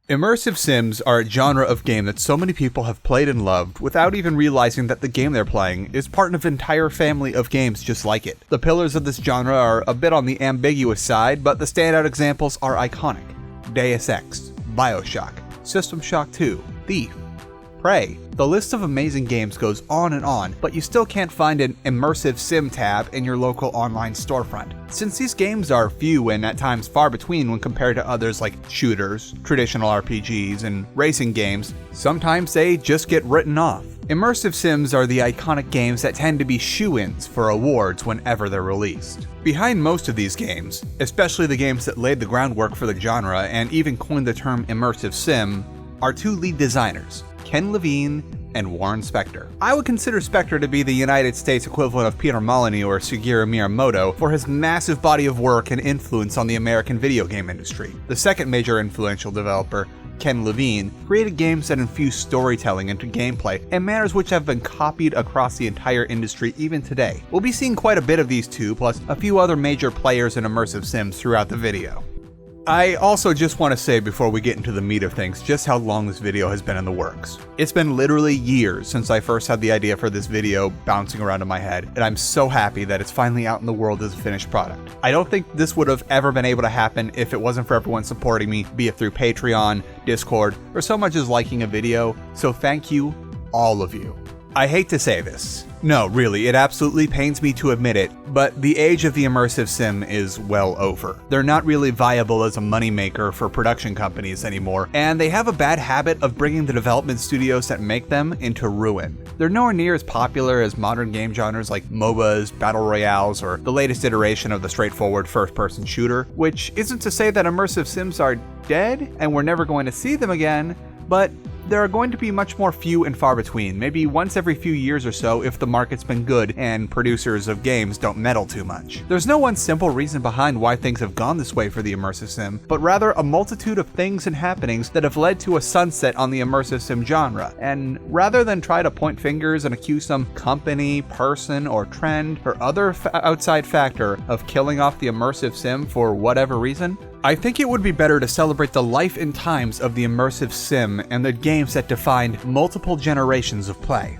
Immersive Sims are a genre of game that so many people have played and loved without even realizing that the game they're playing is part of an entire family of games just like it. The pillars of this genre are a bit on the ambiguous side, but the standout examples are iconic. Deus Ex, Bioshock, System Shock 2, Thief, Prey. The list of amazing games goes on, but you still can't find an Immersive Sim tab in your local online storefront. Since these games are few and at times far between when compared to others like shooters, traditional RPGs, and racing games, sometimes they just get written off. Immersive Sims are the iconic games that tend to be shoo-ins for awards whenever they're released. Behind most of these games, especially the games that laid the groundwork for the genre and even coined the term Immersive Sim, are two lead designers, Ken Levine and Warren Spector. I would consider Spector to be the United States equivalent of Peter Molyneux or Shigeru Miyamoto for his massive body of work and influence on the American video game industry. The second major influential developer, Ken Levine, created games that infuse storytelling into gameplay and manners which have been copied across the entire industry even today. We'll be seeing quite a bit of these two, plus a few other major players in Immersive Sims throughout the video. I also just want to say before we get into the meat of things just how long this video has been in the works. It's been literally years since I first had the idea for this video bouncing around in my head, and I'm so happy that it's finally out in the world as a finished product. I don't think this would have ever been able to happen if it wasn't for everyone supporting me, be it through Patreon, Discord, or so much as liking a video, so thank you, all of you. I hate to say this. No, really, it absolutely pains me to admit it, but the age of the Immersive Sim is well over. They're not really viable as a moneymaker for production companies anymore, and they have a bad habit of bringing the development studios that make them into ruin. They're nowhere near as popular as modern game genres like MOBAs, Battle Royales, or the latest iteration of the straightforward first-person shooter, which isn't to say that Immersive Sims are dead and we're never going to see them again, but there are going to be much more few and far between, maybe once every few years or so if the market's been good and producers of games don't meddle too much. There's no one simple reason behind why things have gone this way for the Immersive Sim, but rather a multitude of things and happenings that have led to a sunset on the Immersive Sim genre. And rather than try to point fingers and accuse some company, person, or trend, or other outside factor of killing off the Immersive Sim for whatever reason, I think it would be better to celebrate the life and times of the Immersive Sim and the games that defined multiple generations of play.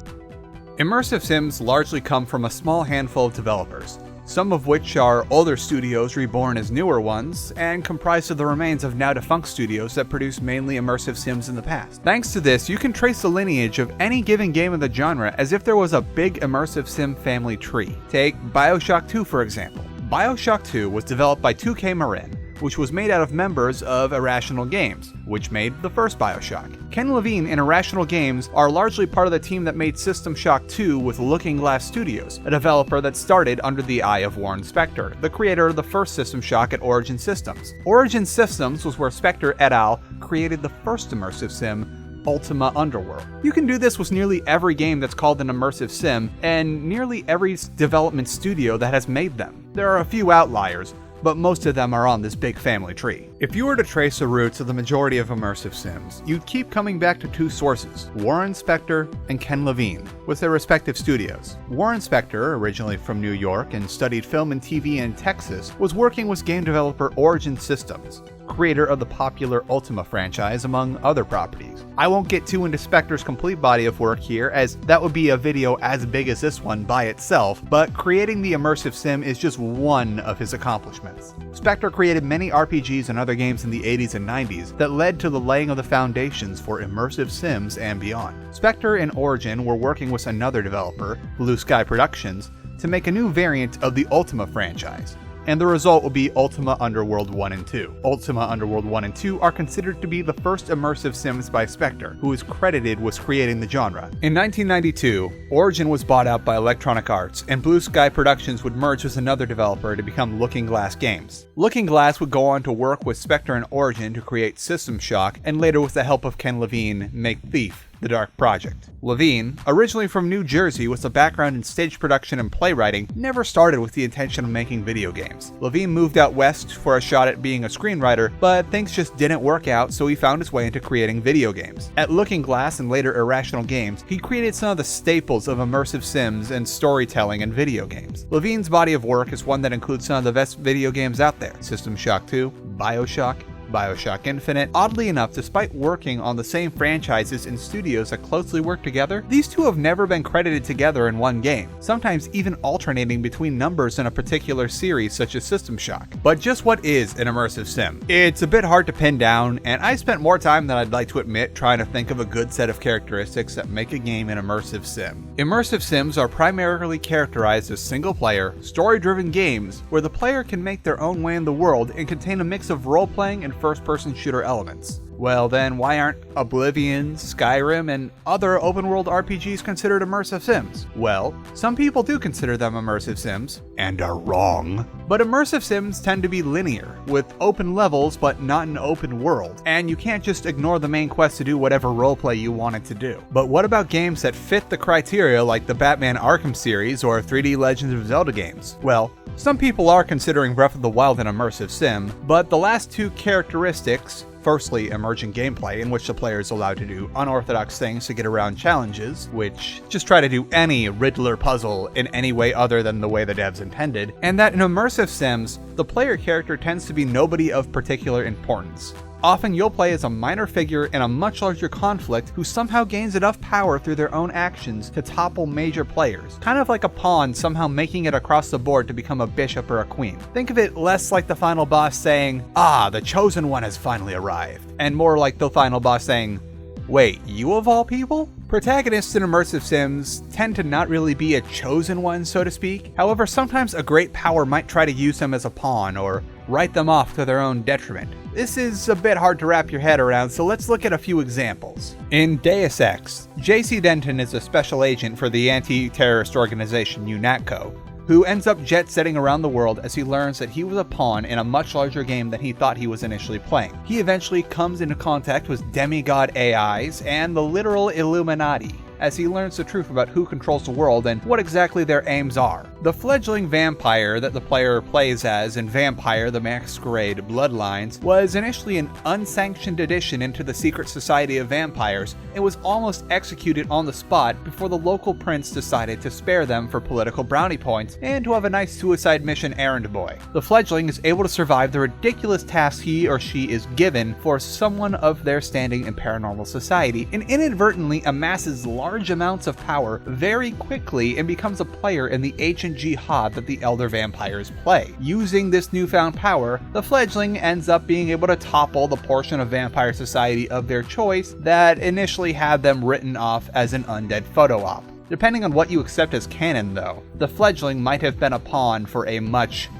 Immersive Sims largely come from a small handful of developers, some of which are older studios reborn as newer ones, and comprised of the remains of now defunct studios that produced mainly Immersive Sims in the past. Thanks to this, you can trace the lineage of any given game of the genre as if there was a big Immersive Sim family tree. Take Bioshock 2 for example. Bioshock 2 was developed by 2K Marin, which was made out of members of Irrational Games, which made the first Bioshock. Ken Levine and Irrational Games are largely part of the team that made System Shock 2 with Looking Glass Studios, a developer that started under the eye of Warren Spector, the creator of the first System Shock at Origin Systems. Origin Systems was where Spector et al. Created the first Immersive Sim, Ultima Underworld. You can do this with nearly every game that's called an Immersive Sim, and nearly every development studio that has made them. There are a few outliers, but most of them are on this big family tree. If you were to trace the roots of the majority of Immersive Sims, you'd keep coming back to two sources, Warren Spector and Ken Levine, with their respective studios. Warren Spector, originally from New York and studied film and TV in Texas, was working with game developer Origin Systems, creator of the popular Ultima franchise, among other properties. I won't get too into Spector's complete body of work here, as that would be a video as big as this one by itself, but creating the Immersive Sim is just one of his accomplishments. Spector created many RPGs and other games in the 80s and 90s that led to the laying of the foundations for Immersive Sims and beyond. Spector and Origin were working with another developer, Blue Sky Productions, to make a new variant of the Ultima franchise, and the result will be Ultima Underworld 1 and 2. Ultima Underworld 1 and 2 are considered to be the first Immersive Sims by Spector, who is credited with creating the genre. In 1992, Origin was bought out by Electronic Arts, and Blue Sky Productions would merge with another developer to become Looking Glass Games. Looking Glass would go on to work with Spector and Origin to create System Shock, and later with the help of Ken Levine, make Thief, the Dark Project. Levine, originally from New Jersey with a background in stage production and playwriting, never started with the intention of making video games. Levine moved out west for a shot at being a screenwriter, but things just didn't work out, so he found his way into creating video games. At Looking Glass and later Irrational Games, he created some of the staples of Immersive Sims and storytelling in video games. Levine's body of work is one that includes some of the best video games out there: System Shock 2, Bioshock, Bioshock Infinite. Oddly enough, despite working on the same franchises in studios that closely work together, these two have never been credited together in one game, sometimes even alternating between numbers in a particular series such as System Shock. But just what is an immersive sim? It's a bit hard to pin down, and I spent more time than I'd like to admit trying to think of a good set of characteristics that make a game an immersive sim. Immersive sims are primarily characterized as single-player, story-driven games where the player can make their own way in the world and contain a mix of role-playing and first-person shooter elements. Well then, why aren't Oblivion, Skyrim, and other open-world RPGs considered immersive sims? Well, some people do consider them immersive sims, and are wrong. But immersive sims tend to be linear, with open levels but not an open world, and you can't just ignore the main quest to do whatever roleplay you want it to do. But what about games that fit the criteria like the Batman Arkham series or 3D Legends of Zelda games? Well, some people are considering Breath of the Wild an immersive sim, but the last two characteristics, firstly, emergent gameplay, in which the player is allowed to do unorthodox things to get around challenges, which just try to do any Riddler puzzle in any way other than the way the devs intended, and that in immersive sims, the player character tends to be nobody of particular importance. Often you'll play as a minor figure in a much larger conflict who somehow gains enough power through their own actions to topple major players, kind of like a pawn somehow making it across the board to become a bishop or a queen. Think of it less like the final boss saying, "Ah, the chosen one has finally arrived," and more like the final boss saying, "Wait, you of all people?" Protagonists in immersive sims tend to not really be a chosen one, so to speak. However, sometimes a great power might try to use them as a pawn or write them off to their own detriment. This is a bit hard to wrap your head around, so let's look at a few examples. In Deus Ex, JC Denton is a special agent for the anti-terrorist organization UNATCO, who ends up jet-setting around the world as he learns that he was a pawn in a much larger game than he thought he was initially playing. He eventually comes into contact with demigod AIs and the literal Illuminati, as he learns the truth about who controls the world and what exactly their aims are. The fledgling vampire that the player plays as in Vampire the Masquerade Bloodlines was initially an unsanctioned addition into the secret society of vampires and was almost executed on the spot before the local prince decided to spare them for political brownie points and to have a nice suicide mission errand boy. The fledgling is able to survive the ridiculous task he or she is given for someone of their standing in paranormal society and inadvertently amasses large amounts of power very quickly and becomes a player in the ancient jihad that the elder vampires play. Using this newfound power, the fledgling ends up being able to topple the portion of vampire society of their choice that initially had them written off as an undead photo op. Depending on what you accept as canon though, the fledgling might have been a pawn for a much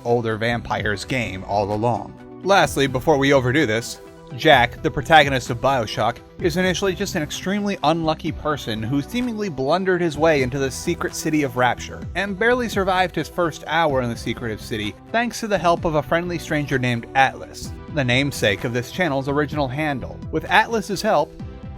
older vampires game all along. Lastly, before we overdo this, Jack, the protagonist of Bioshock, is initially just an extremely unlucky person who seemingly blundered his way into the secret city of Rapture, and barely survived his first hour in the secretive city thanks to the help of a friendly stranger named Atlas, the namesake of this channel's original handle. With Atlas's help,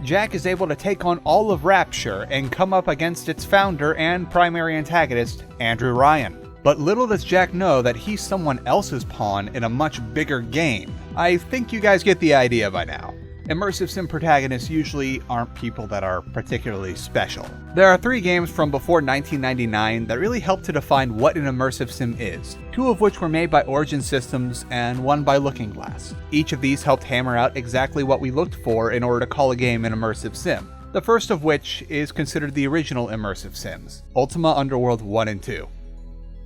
Jack is able to take on all of Rapture and come up against its founder and primary antagonist, Andrew Ryan. But little does Jack know that he's someone else's pawn in a much bigger game. I think you guys get the idea by now. Immersive sim protagonists usually aren't people that are particularly special. There are 3 games from before 1999 that really help to define what an immersive sim is, 2 of which were made by Origin Systems and 1 by Looking Glass. Each of these helped hammer out exactly what we looked for in order to call a game an immersive sim. The first of which is considered the original immersive sims, Ultima Underworld 1 and 2.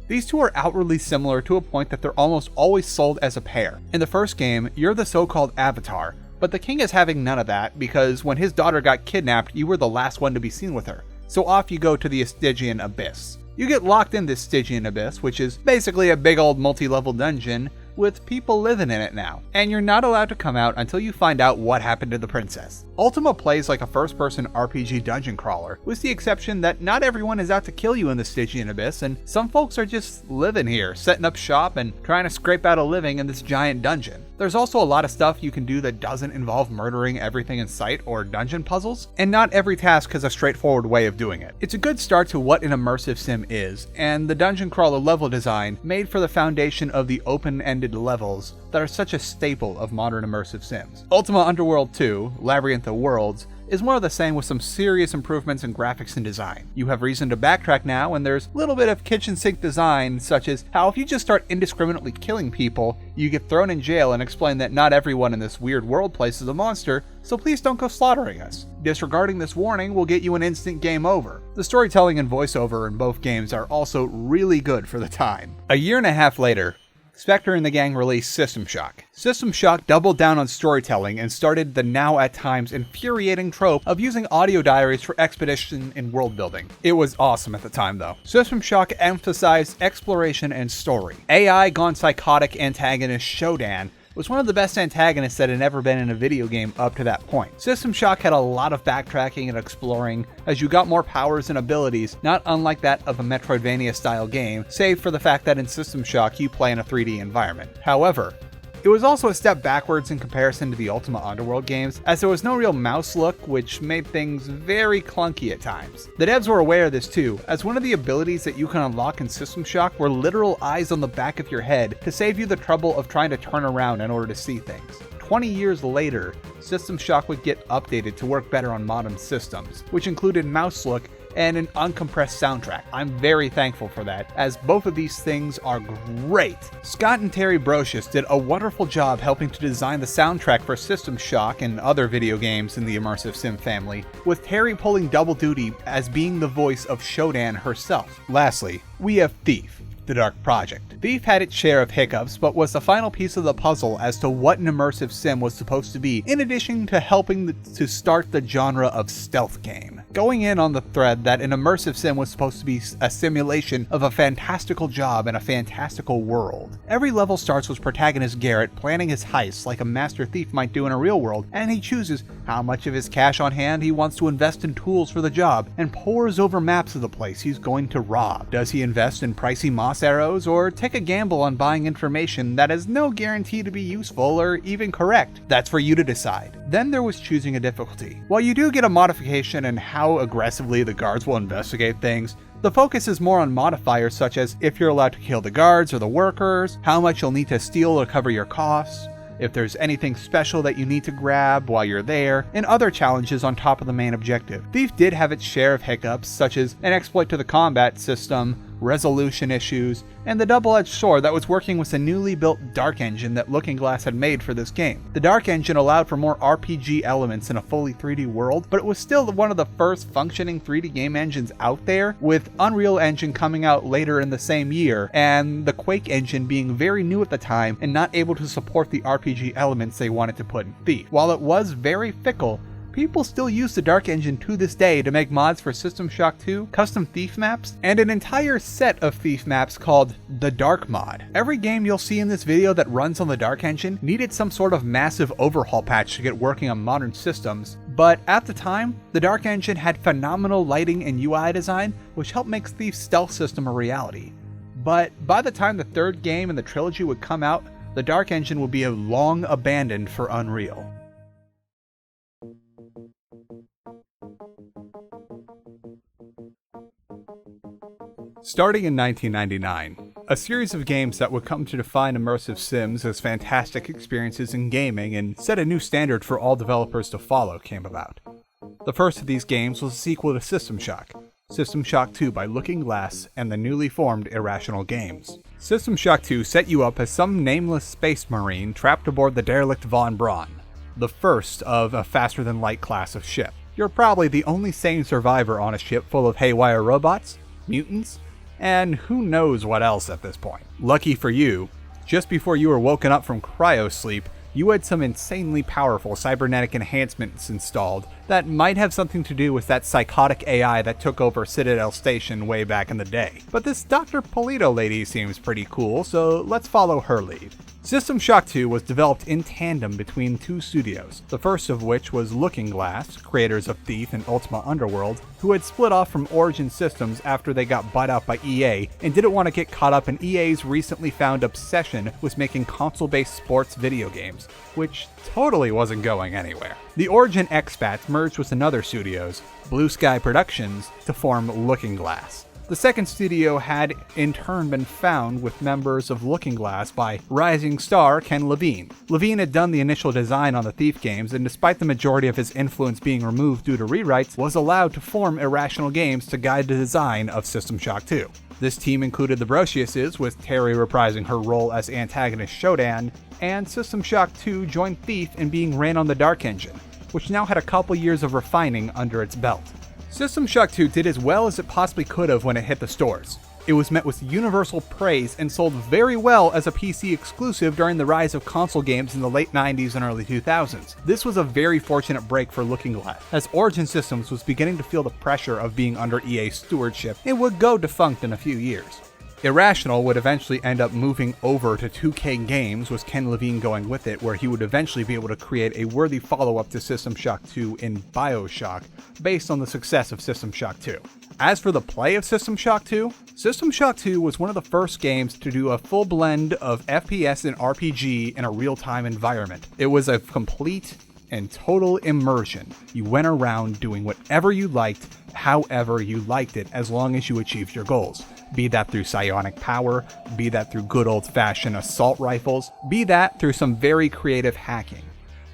These two are outwardly similar to a point that they're almost always sold as a pair. In the first game, you're the so-called Avatar, but the king is having none of that because when his daughter got kidnapped, you were the last one to be seen with her. So off you go to the Stygian Abyss. You get locked in this Stygian Abyss, which is basically a big old multi-level dungeon with people living in it now, and you're not allowed to come out until you find out what happened to the princess. Ultima plays like a first-person RPG dungeon crawler, with the exception that not everyone is out to kill you in the Stygian Abyss, and some folks are just living here, setting up shop and trying to scrape out a living in this giant dungeon. There's also a lot of stuff you can do that doesn't involve murdering everything in sight or dungeon puzzles, and not every task has a straightforward way of doing it. It's a good start to what an immersive sim is, and the dungeon crawler level design made for the foundation of the open-ended animated levels that are such a staple of modern immersive sims. Ultima Underworld 2, Labyrinth of Worlds, is more of the same with some serious improvements in graphics and design. You have reason to backtrack now, and there's a little bit of kitchen sink design, such as how if you just start indiscriminately killing people, you get thrown in jail and explain that not everyone in this weird world place is a monster, so please don't go slaughtering us. Disregarding this warning will get you an instant game over. The storytelling and voiceover in both games are also really good for the time. A year and a half later, Spector and the gang released System Shock. System Shock doubled down on storytelling and started the now at times infuriating trope of using audio diaries for expedition and world building. It was awesome at the time though. System Shock emphasized exploration and story. AI gone psychotic antagonist Shodan was one of the best antagonists that had ever been in a video game up to that point. System Shock had a lot of backtracking and exploring as you got more powers and abilities, not unlike that of a Metroidvania style game, save for the fact that in System Shock you play in a 3D environment. However, it was also a step backwards in comparison to the Ultima Underworld games, as there was no real mouse look, which made things very clunky at times. The devs were aware of this too, as one of the abilities that you can unlock in System Shock were literal eyes on the back of your head to save you the trouble of trying to turn around in order to see things. 20 years later, System Shock would get updated to work better on modern systems, which included mouse look and an uncompressed soundtrack. I'm very thankful for that, as both of these things are great. Scott and Terry Brocious did a wonderful job helping to design the soundtrack for System Shock and other video games in the Immersive Sim family, with Terry pulling double duty as being the voice of Shodan herself. Lastly, we have Thief, the Dark Project. Thief had its share of hiccups, but was the final piece of the puzzle as to what an immersive sim was supposed to be, in addition to helping to start the genre of stealth game. Going in on the thread that an immersive sim was supposed to be a simulation of a fantastical job in a fantastical world. Every level starts with protagonist Garrett planning his heist like a master thief might do in a real world, and he chooses how much of his cash on hand he wants to invest in tools for the job, and pores over maps of the place he's going to rob. Does he invest in pricey moss arrows, or take a gamble on buying information that has no guarantee to be useful or even correct? That's for you to decide. Then there was choosing a difficulty. While you do get a modification in how aggressively the guards will investigate things, the focus is more on modifiers such as if you're allowed to kill the guards or the workers, how much you'll need to steal to cover your costs, if there's anything special that you need to grab while you're there, and other challenges on top of the main objective. Thief did have its share of hiccups, such as an exploit to the combat system, resolution issues, and the double-edged sword that was working with a newly built Dark Engine that Looking Glass had made for this game. The Dark Engine allowed for more RPG elements in a fully 3D world, but it was still one of the first functioning 3D game engines out there, with Unreal Engine coming out later in the same year, and the Quake engine being very new at the time and not able to support the RPG elements they wanted to put in Thief. While it was very fickle, people still use the Dark Engine to this day to make mods for System Shock 2, custom Thief maps, and an entire set of Thief maps called the Dark Mod. Every game you'll see in this video that runs on the Dark Engine needed some sort of massive overhaul patch to get working on modern systems, but at the time, the Dark Engine had phenomenal lighting and UI design, which helped make Thief's stealth system a reality. But by the time the third game in the trilogy would come out, the Dark Engine would be long abandoned for Unreal. Starting in 1999, a series of games that would come to define immersive sims as fantastic experiences in gaming and set a new standard for all developers to follow came about. The first of these games was a sequel to System Shock, System Shock 2 by Looking Glass and the newly formed Irrational Games. System Shock 2 set you up as some nameless space marine trapped aboard the derelict Von Braun, the first of a faster-than-light class of ship. You're probably the only sane survivor on a ship full of haywire robots, mutants, and who knows what else at this point. Lucky for you, just before you were woken up from cryosleep, you had some insanely powerful cybernetic enhancements installed that might have something to do with that psychotic AI that took over Citadel Station way back in the day. But this Dr. Polito lady seems pretty cool, so let's follow her lead. System Shock 2 was developed in tandem between two studios, the first of which was Looking Glass, creators of Thief and Ultima Underworld, who had split off from Origin Systems after they got bought out by EA and didn't want to get caught up in EA's recently found obsession with making console-based sports video games, which totally wasn't going anywhere. The Origin expats merged with another studios, Blue Sky Productions, to form Looking Glass. The second studio had in turn been found with members of Looking Glass by rising star Ken Levine. Levine had done the initial design on the Thief games, and despite the majority of his influence being removed due to rewrites, was allowed to form Irrational Games to guide the design of System Shock 2. This team included the Brociouses, with Terry reprising her role as antagonist Shodan, and System Shock 2 joined Thief in being ran on the Dark Engine, which now had a couple years of refining under its belt. System Shock 2 did as well as it possibly could have when it hit the stores. It was met with universal praise and sold very well as a PC exclusive during the rise of console games in the late 90s and early 2000s. This was a very fortunate break for Looking Glass, as Origin Systems was beginning to feel the pressure of being under EA's stewardship and would go defunct in a few years. Irrational would eventually end up moving over to 2K Games, with Ken Levine going with it, where he would eventually be able to create a worthy follow-up to System Shock 2 in Bioshock, based on the success of System Shock 2. As for the play of System Shock 2, System Shock 2 was one of the first games to do a full blend of FPS and RPG in a real-time environment. It was a complete and total immersion. You went around doing whatever you liked, however you liked it, as long as you achieved your goals. Be that through psionic power, be that through good old-fashioned assault rifles, be that through some very creative hacking.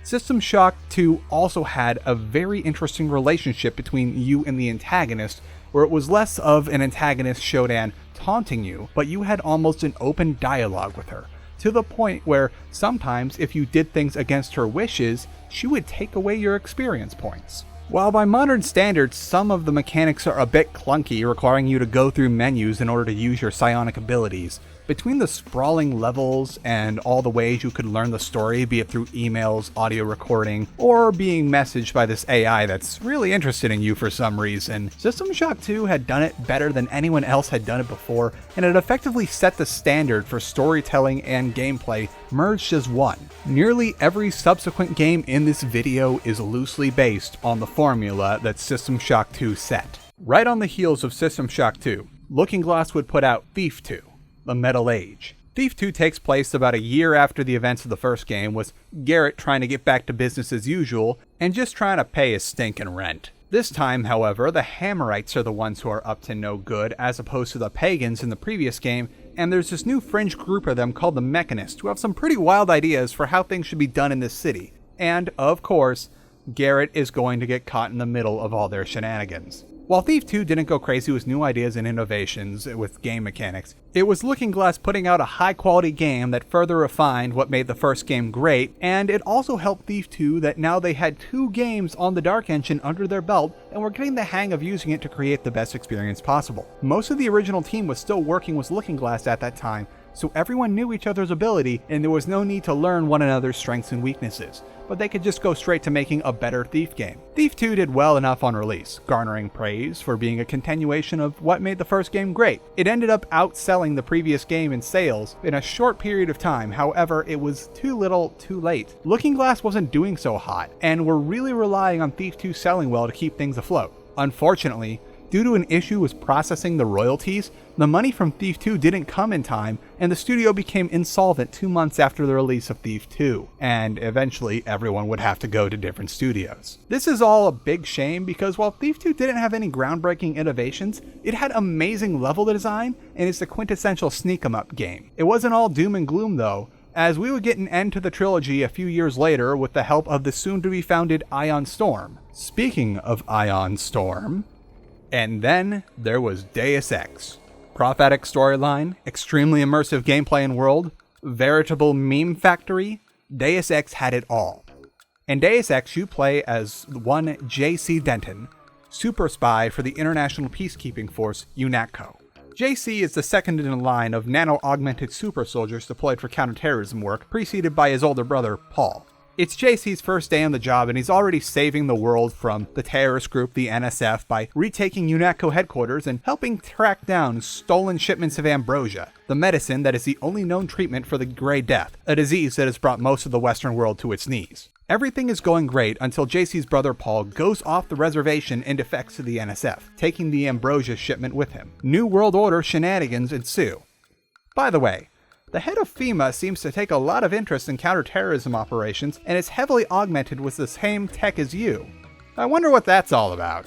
System Shock 2 also had a very interesting relationship between you and the antagonist, where it was less of an antagonist Shodan taunting you, but you had almost an open dialogue with her, to the point where sometimes if you did things against her wishes, she would take away your experience points. While by modern standards, some of the mechanics are a bit clunky, requiring you to go through menus in order to use your psionic abilities, between the sprawling levels and all the ways you could learn the story, be it through emails, audio recording, or being messaged by this AI that's really interested in you for some reason, System Shock 2 had done it better than anyone else had done it before, and it effectively set the standard for storytelling and gameplay merged as one. Nearly every subsequent game in this video is loosely based on the formula that System Shock 2 set. Right on the heels of System Shock 2, Looking Glass would put out Thief 2. The Metal Age. Thief 2 takes place about a year after the events of the first game, with Garrett trying to get back to business as usual and just trying to pay his stinking rent. This time, however, the Hammerites are the ones who are up to no good, as opposed to the Pagans in the previous game, and there's this new fringe group of them called the Mechanists, who have some pretty wild ideas for how things should be done in this city. And, of course, Garrett is going to get caught in the middle of all their shenanigans. While Thief 2 didn't go crazy with new ideas and innovations with game mechanics, it was Looking Glass putting out a high-quality game that further refined what made the first game great, and it also helped Thief 2 that now they had 2 games on the Dark Engine under their belt and were getting the hang of using it to create the best experience possible. Most of the original team was still working with Looking Glass at that time, so everyone knew each other's ability and there was no need to learn one another's strengths and weaknesses, but they could just go straight to making a better Thief game. Thief 2 did well enough on release, garnering praise for being a continuation of what made the first game great. It ended up outselling the previous game in sales in a short period of time, however it was too little too late. Looking Glass wasn't doing so hot, and were really relying on Thief 2 selling well to keep things afloat. Unfortunately, due to an issue with processing the royalties, the money from Thief 2 didn't come in time, and the studio became insolvent 2 months after the release of Thief 2, and eventually everyone would have to go to different studios. This is all a big shame because while Thief 2 didn't have any groundbreaking innovations, it had amazing level design, and it's the quintessential sneak-em-up game. It wasn't all doom and gloom though, as we would get an end to the trilogy a few years later with the help of the soon-to-be-founded Ion Storm. Speaking of Ion Storm, and then there was Deus Ex. Prophetic storyline, extremely immersive gameplay and world, veritable meme factory, Deus Ex had it all. In Deus Ex, you play as one J.C. Denton, super spy for the International Peacekeeping Force, UNATCO. JC is the second in a line of nano-augmented super soldiers deployed for counterterrorism work, preceded by his older brother, Paul. It's JC's first day on the job, and he's already saving the world from the terrorist group, the NSF, by retaking UNATCO headquarters and helping track down stolen shipments of ambrosia, the medicine that is the only known treatment for the Grey Death, a disease that has brought most of the Western world to its knees. Everything is going great until JC's brother Paul goes off the reservation and defects to the NSF, taking the ambrosia shipment with him. New World Order shenanigans ensue. By the way, the head of FEMA seems to take a lot of interest in counterterrorism operations and is heavily augmented with the same tech as you. I wonder what that's all about.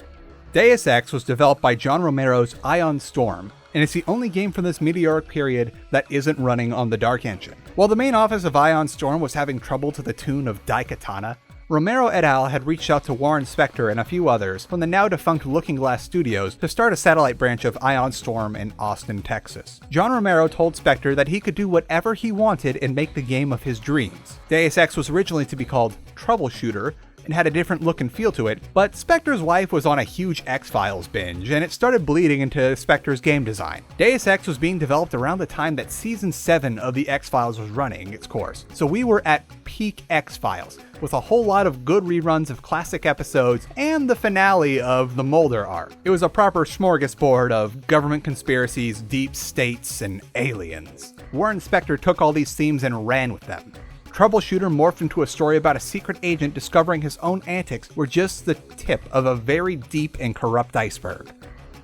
Deus Ex was developed by John Romero's Ion Storm, and it's the only game from this meteoric period that isn't running on the Dark Engine. While the main office of Ion Storm was having trouble to the tune of Daikatana, Romero et al. Had reached out to Warren Spector and a few others from the now-defunct Looking Glass Studios to start a satellite branch of Ion Storm in Austin, Texas. John Romero told Spector that he could do whatever he wanted and make the game of his dreams. Deus Ex was originally to be called Troubleshooter, and had a different look and feel to it, but Spector's wife was on a huge X-Files binge, and it started bleeding into Spector's game design. Deus Ex was being developed around the time that Season 7 of the X-Files was running its course, so we were at peak X-Files, with a whole lot of good reruns of classic episodes and the finale of the Mulder arc. It was a proper smorgasbord of government conspiracies, deep states, and aliens. Warren Spector took all these themes and ran with them. Troubleshooter morphed into a story about a secret agent discovering his own antics were just the tip of a very deep and corrupt iceberg.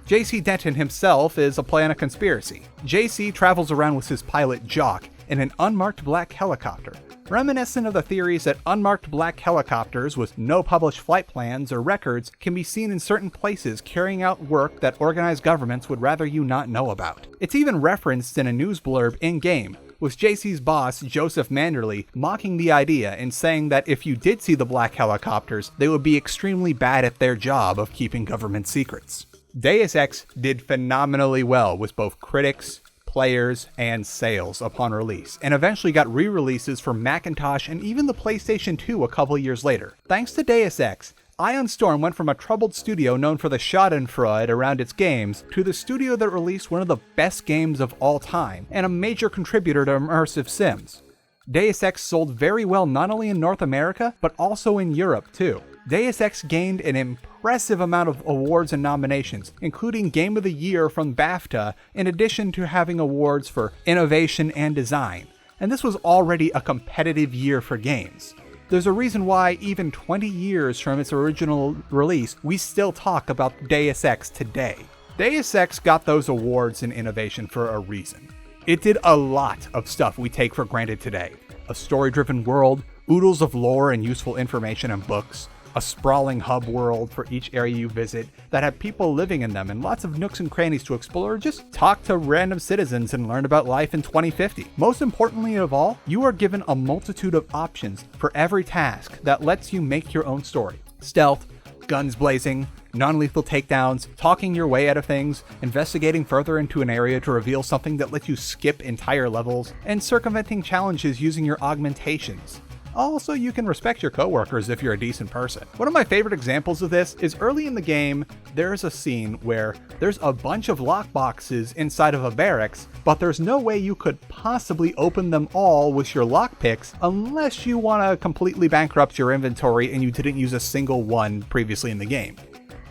J.C. Denton himself is a play on a conspiracy. J.C. travels around with his pilot Jock in an unmarked black helicopter, reminiscent of the theories that unmarked black helicopters with no published flight plans or records can be seen in certain places carrying out work that organized governments would rather you not know about. It's even referenced in a news blurb in-game, with JC's boss, Joseph Manderley, mocking the idea and saying that if you did see the black helicopters, they would be extremely bad at their job of keeping government secrets. Deus Ex did phenomenally well with both critics, players, and sales upon release, and eventually got re-releases for Macintosh and even the PlayStation 2 a couple years later. Thanks to Deus Ex, Ion Storm went from a troubled studio known for the schadenfreude around its games to the studio that released one of the best games of all time and a major contributor to Immersive Sims. Deus Ex sold very well not only in North America, but also in Europe too. Deus Ex gained an impressive amount of awards and nominations, including Game of the Year from BAFTA, in addition to having awards for innovation and design. And this was already a competitive year for games. There's a reason why, even 20 years from its original release, we still talk about Deus Ex today. Deus Ex got those awards in innovation for a reason. It did a lot of stuff we take for granted today. A story-driven world, oodles of lore and useful information and books, a sprawling hub world for each area you visit that have people living in them and lots of nooks and crannies to explore, or just talk to random citizens and learn about life in 2050. Most importantly of all, you are given a multitude of options for every task that lets you make your own story. Stealth, guns blazing, non-lethal takedowns, talking your way out of things, investigating further into an area to reveal something that lets you skip entire levels, and circumventing challenges using your augmentations. Also, you can respect your coworkers if you're a decent person. One of my favorite examples of this is early in the game, there's a scene where there's a bunch of lockboxes inside of a barracks, but there's no way you could possibly open them all with your lockpicks unless you want to completely bankrupt your inventory and you didn't use a single one previously in the game.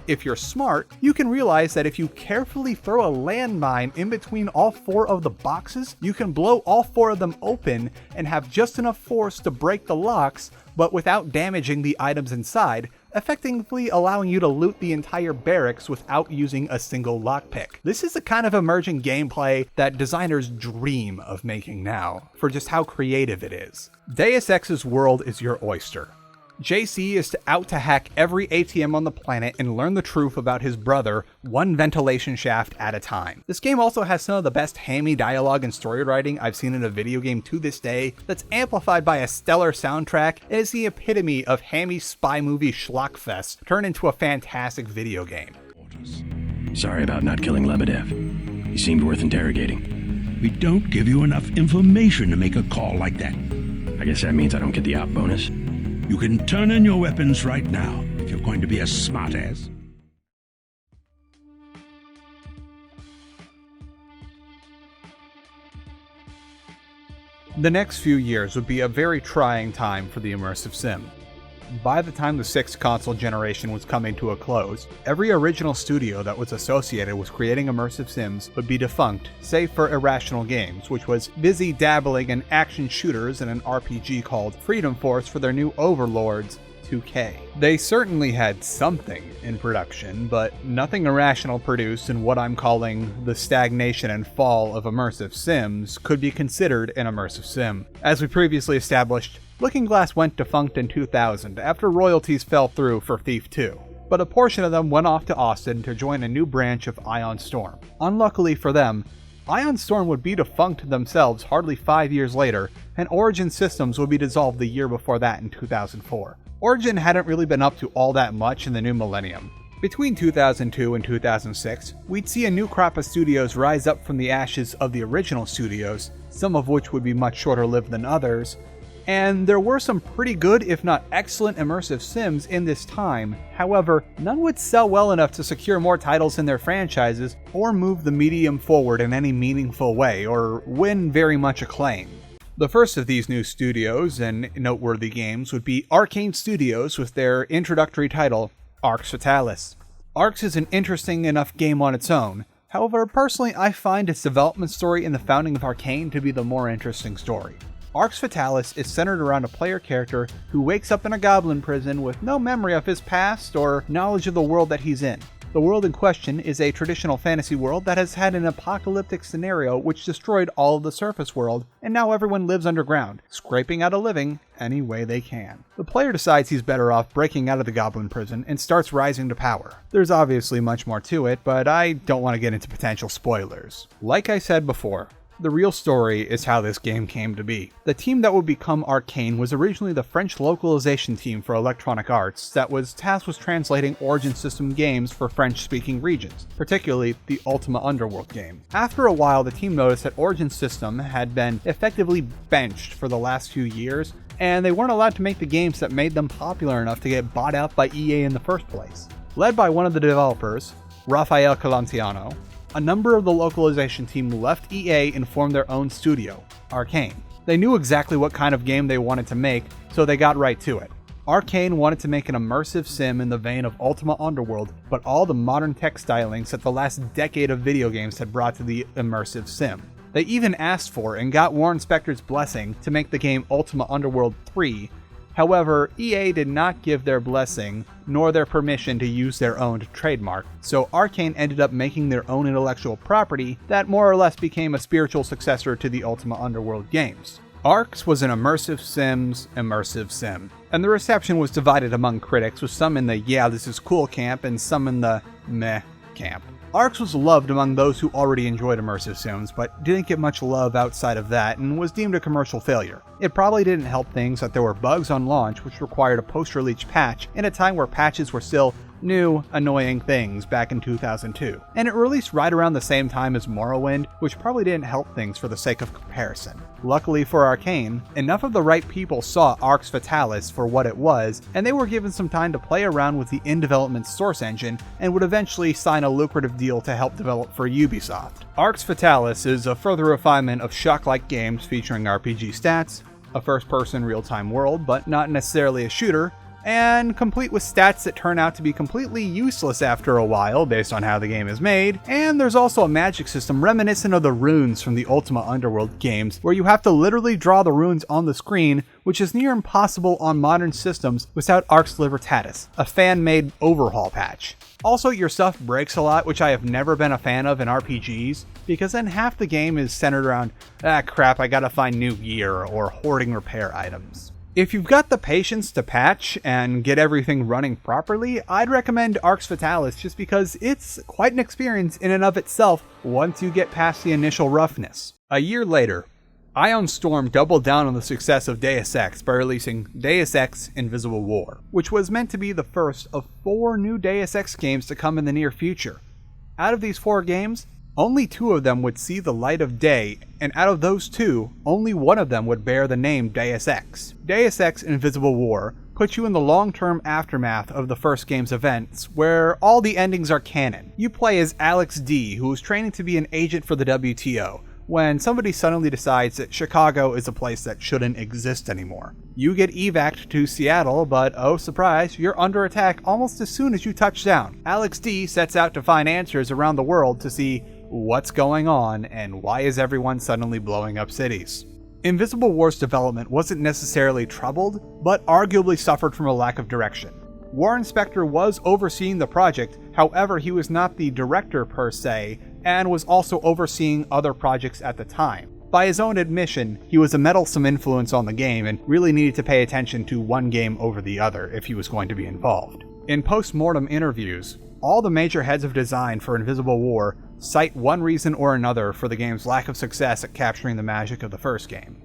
If you're smart, you can realize that if you carefully throw a landmine in between all 4 of the boxes, you can blow all 4 of them open and have just enough force to break the locks, but without damaging the items inside, effectively allowing you to loot the entire barracks without using a single lockpick. This is the kind of emerging gameplay that designers dream of making now, for just how creative it is. Deus Ex's world is your oyster. JC is out to hack every ATM on the planet and learn the truth about his brother, one ventilation shaft at a time. This game also has some of the best hammy dialogue and story writing I've seen in a video game to this day, that's amplified by a stellar soundtrack and is the epitome of hammy spy movie schlockfest turned into a fantastic video game. Sorry about not killing Lebedev. He seemed worth interrogating. We don't give you enough information to make a call like that. I guess that means I don't get the op bonus. You can turn in your weapons right now if you're going to be a smartass. The next few years would be a very trying time for the Immersive Sim. By the time the 6th console generation was coming to a close, every original studio that was associated with creating Immersive Sims would be defunct, save for Irrational Games, which was busy dabbling in action shooters and an RPG called Freedom Force for their new overlords, 2K. They certainly had something in production, but nothing Irrational produced in what I'm calling the stagnation and fall of Immersive Sims could be considered an Immersive Sim. As we previously established, Looking Glass went defunct in 2000 after royalties fell through for Thief 2. but a portion of them went off to Austin to join a new branch of Ion Storm. Unluckily for them, Ion Storm would be defunct themselves hardly 5 years later, and Origin Systems would be dissolved the year before that in 2004. Origin hadn't really been up to all that much in the new millennium. Between 2002 and 2006, we'd see a new crop of studios rise up from the ashes of the original studios, some of which would be much shorter lived than others, and there were some pretty good, if not excellent, immersive sims in this time. However, none would sell well enough to secure more titles in their franchises, or move the medium forward in any meaningful way, or win very much acclaim. The first of these new studios and noteworthy games would be Arkane Studios with their introductory title, Arx Fatalis. Arx is an interesting enough game on its own. However, personally, I find its development story and the founding of Arkane to be the more interesting story. Arx Fatalis is centered around a player character who wakes up in a goblin prison with no memory of his past or knowledge of the world that he's in. The world in question is a traditional fantasy world that has had an apocalyptic scenario which destroyed all of the surface world, and now everyone lives underground, scraping out a living any way they can. The player decides he's better off breaking out of the goblin prison and starts rising to power. There's obviously much more to it, but I don't want to get into potential spoilers. Like I said before, the real story is how this game came to be. The team that would become Arkane was originally the French localization team for Electronic Arts that was tasked with translating Origin System games for French-speaking regions, particularly the Ultima Underworld game. After a while, the team noticed that Origin System had been effectively benched for the last few years, and they weren't allowed to make the games that made them popular enough to get bought out by EA in the first place. Led by one of the developers, Raphael Colontiano, a number of the localization team left EA and formed their own studio, Arkane. They knew exactly what kind of game they wanted to make, so they got right to it. Arkane wanted to make an immersive sim in the vein of Ultima Underworld, but all the modern tech stylings that the last decade of video games had brought to the immersive sim. They even asked for and got Warren Spector's blessing to make the game Ultima Underworld 3. However, EA did not give their blessing, nor their permission to use their own trademark, so Arkane ended up making their own intellectual property that more or less became a spiritual successor to the Ultima Underworld games. Arx was an immersive sim, and the reception was divided among critics, with some in the yeah this is cool camp and some in the meh camp. Arx was loved among those who already enjoyed immersive sims, but didn't get much love outside of that and was deemed a commercial failure. It probably didn't help things that there were bugs on launch which required a post-release patch in a time where patches were still new, annoying things back in 2002. And it released right around the same time as Morrowind, which probably didn't help things for the sake of comparison. Luckily for Arkane, enough of the right people saw Arx Fatalis for what it was, and they were given some time to play around with the in-development source engine and would eventually sign a lucrative deal to help develop for Ubisoft. Arx Fatalis is a further refinement of Shock-like games featuring RPG stats, a first-person real-time world, but not necessarily a shooter, and complete with stats that turn out to be completely useless after a while based on how the game is made, and there's also a magic system reminiscent of the runes from the Ultima Underworld games, where you have to literally draw the runes on the screen, which is near impossible on modern systems without Arx Libertatis, a fan-made overhaul patch. Also, your stuff breaks a lot, which I have never been a fan of in RPGs, because then half the game is centered around, crap, I gotta find new gear, or hoarding repair items. If you've got the patience to patch and get everything running properly, I'd recommend Arx Fatalis just because it's quite an experience in and of itself once you get past the initial roughness. A year later, Ion Storm doubled down on the success of Deus Ex by releasing Deus Ex Invisible War, which was meant to be the first of 4 new Deus Ex games to come in the near future. Out of these 4 games, only 2 of them would see the light of day, and out of those 2, only one of them would bear the name Deus Ex. Deus Ex Invisible War puts you in the long-term aftermath of the first game's events, where all the endings are canon. You play as Alex D, who is training to be an agent for the WTO, when somebody suddenly decides that Chicago is a place that shouldn't exist anymore. You get evac'd to Seattle, but oh surprise, you're under attack almost as soon as you touch down. Alex D sets out to find answers around the world to see what's going on and why is everyone suddenly blowing up cities. Invisible War's development wasn't necessarily troubled, but arguably suffered from a lack of direction. Warren Spector was overseeing the project, however he was not the director per se, and was also overseeing other projects at the time. By his own admission, he was a meddlesome influence on the game and really needed to pay attention to one game over the other if he was going to be involved. In post-mortem interviews, all the major heads of design for Invisible War cite one reason or another for the game's lack of success at capturing the magic of the first game.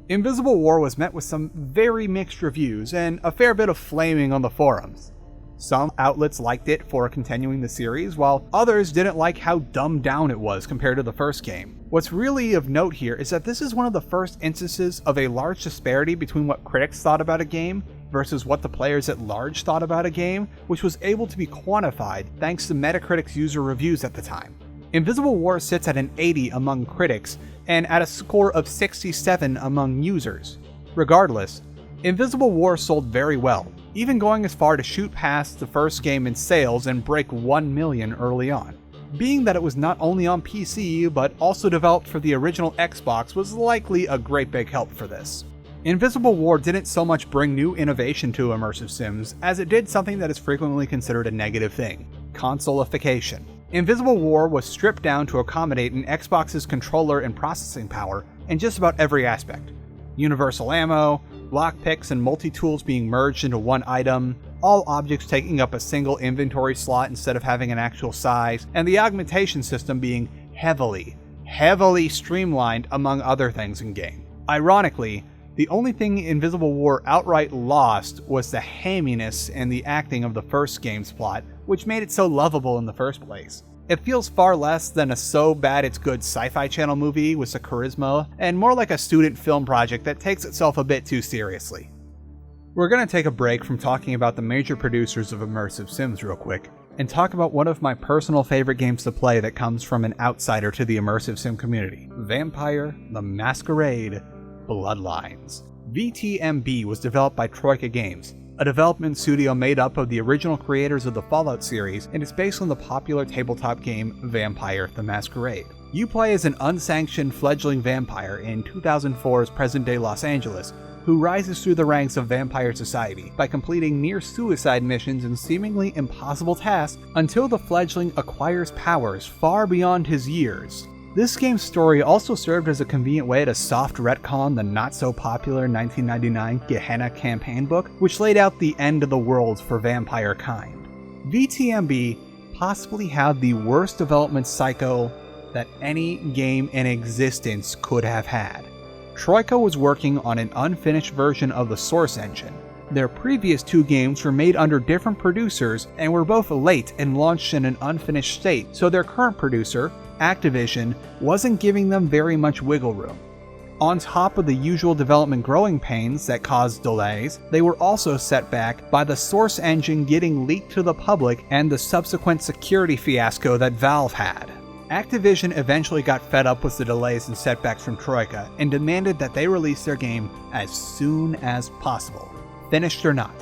Invisible War was met with some very mixed reviews and a fair bit of flaming on the forums. Some outlets liked it for continuing the series, while others didn't like how dumbed down it was compared to the first game. What's really of note here is that this is one of the first instances of a large disparity between what critics thought about a game versus what the players at large thought about a game, which was able to be quantified thanks to Metacritic's user reviews at the time. Invisible War sits at an 80 among critics and at a score of 67 among users. Regardless, Invisible War sold very well, even going as far to shoot past the first game in sales and break 1 million early on. Being that it was not only on PC, but also developed for the original Xbox was likely a great big help for this. Invisible War didn't so much bring new innovation to Immersive Sims as it did something that is frequently considered a negative thing: consolification. Invisible War was stripped down to accommodate an Xbox's controller and processing power in just about every aspect. Universal ammo, lockpicks and multi-tools being merged into one item, all objects taking up a single inventory slot instead of having an actual size, and the augmentation system being heavily streamlined among other things in game. Ironically, the only thing Invisible War outright lost was the hamminess and the acting of the first game's plot, which made it so lovable in the first place. It feels far less than a so bad it's good sci-fi channel movie with some charisma, and more like a student film project that takes itself a bit too seriously. We're going to take a break from talking about the major producers of Immersive Sims real quick, and talk about one of my personal favorite games to play that comes from an outsider to the Immersive Sim community: Vampire: The Masquerade Bloodlines. VTMB was developed by Troika Games, a development studio made up of the original creators of the Fallout series, and is based on the popular tabletop game Vampire: The Masquerade. You play as an unsanctioned fledgling vampire in 2004's present-day Los Angeles, who rises through the ranks of vampire society by completing near-suicide missions and seemingly impossible tasks until the fledgling acquires powers far beyond his years. This game's story also served as a convenient way to soft retcon the not-so-popular 1999 Gehenna campaign book, which laid out the end of the world for vampire kind. VTMB possibly had the worst development cycle that any game in existence could have had. Troika was working on an unfinished version of the source engine. Their previous two games were made under different producers and were both late and launched in an unfinished state, so their current producer, Activision, wasn't giving them very much wiggle room. On top of the usual development growing pains that caused delays, they were also set back by the source engine getting leaked to the public and the subsequent security fiasco that Valve had. Activision eventually got fed up with the delays and setbacks from Troika and demanded that they release their game as soon as possible, finished or not.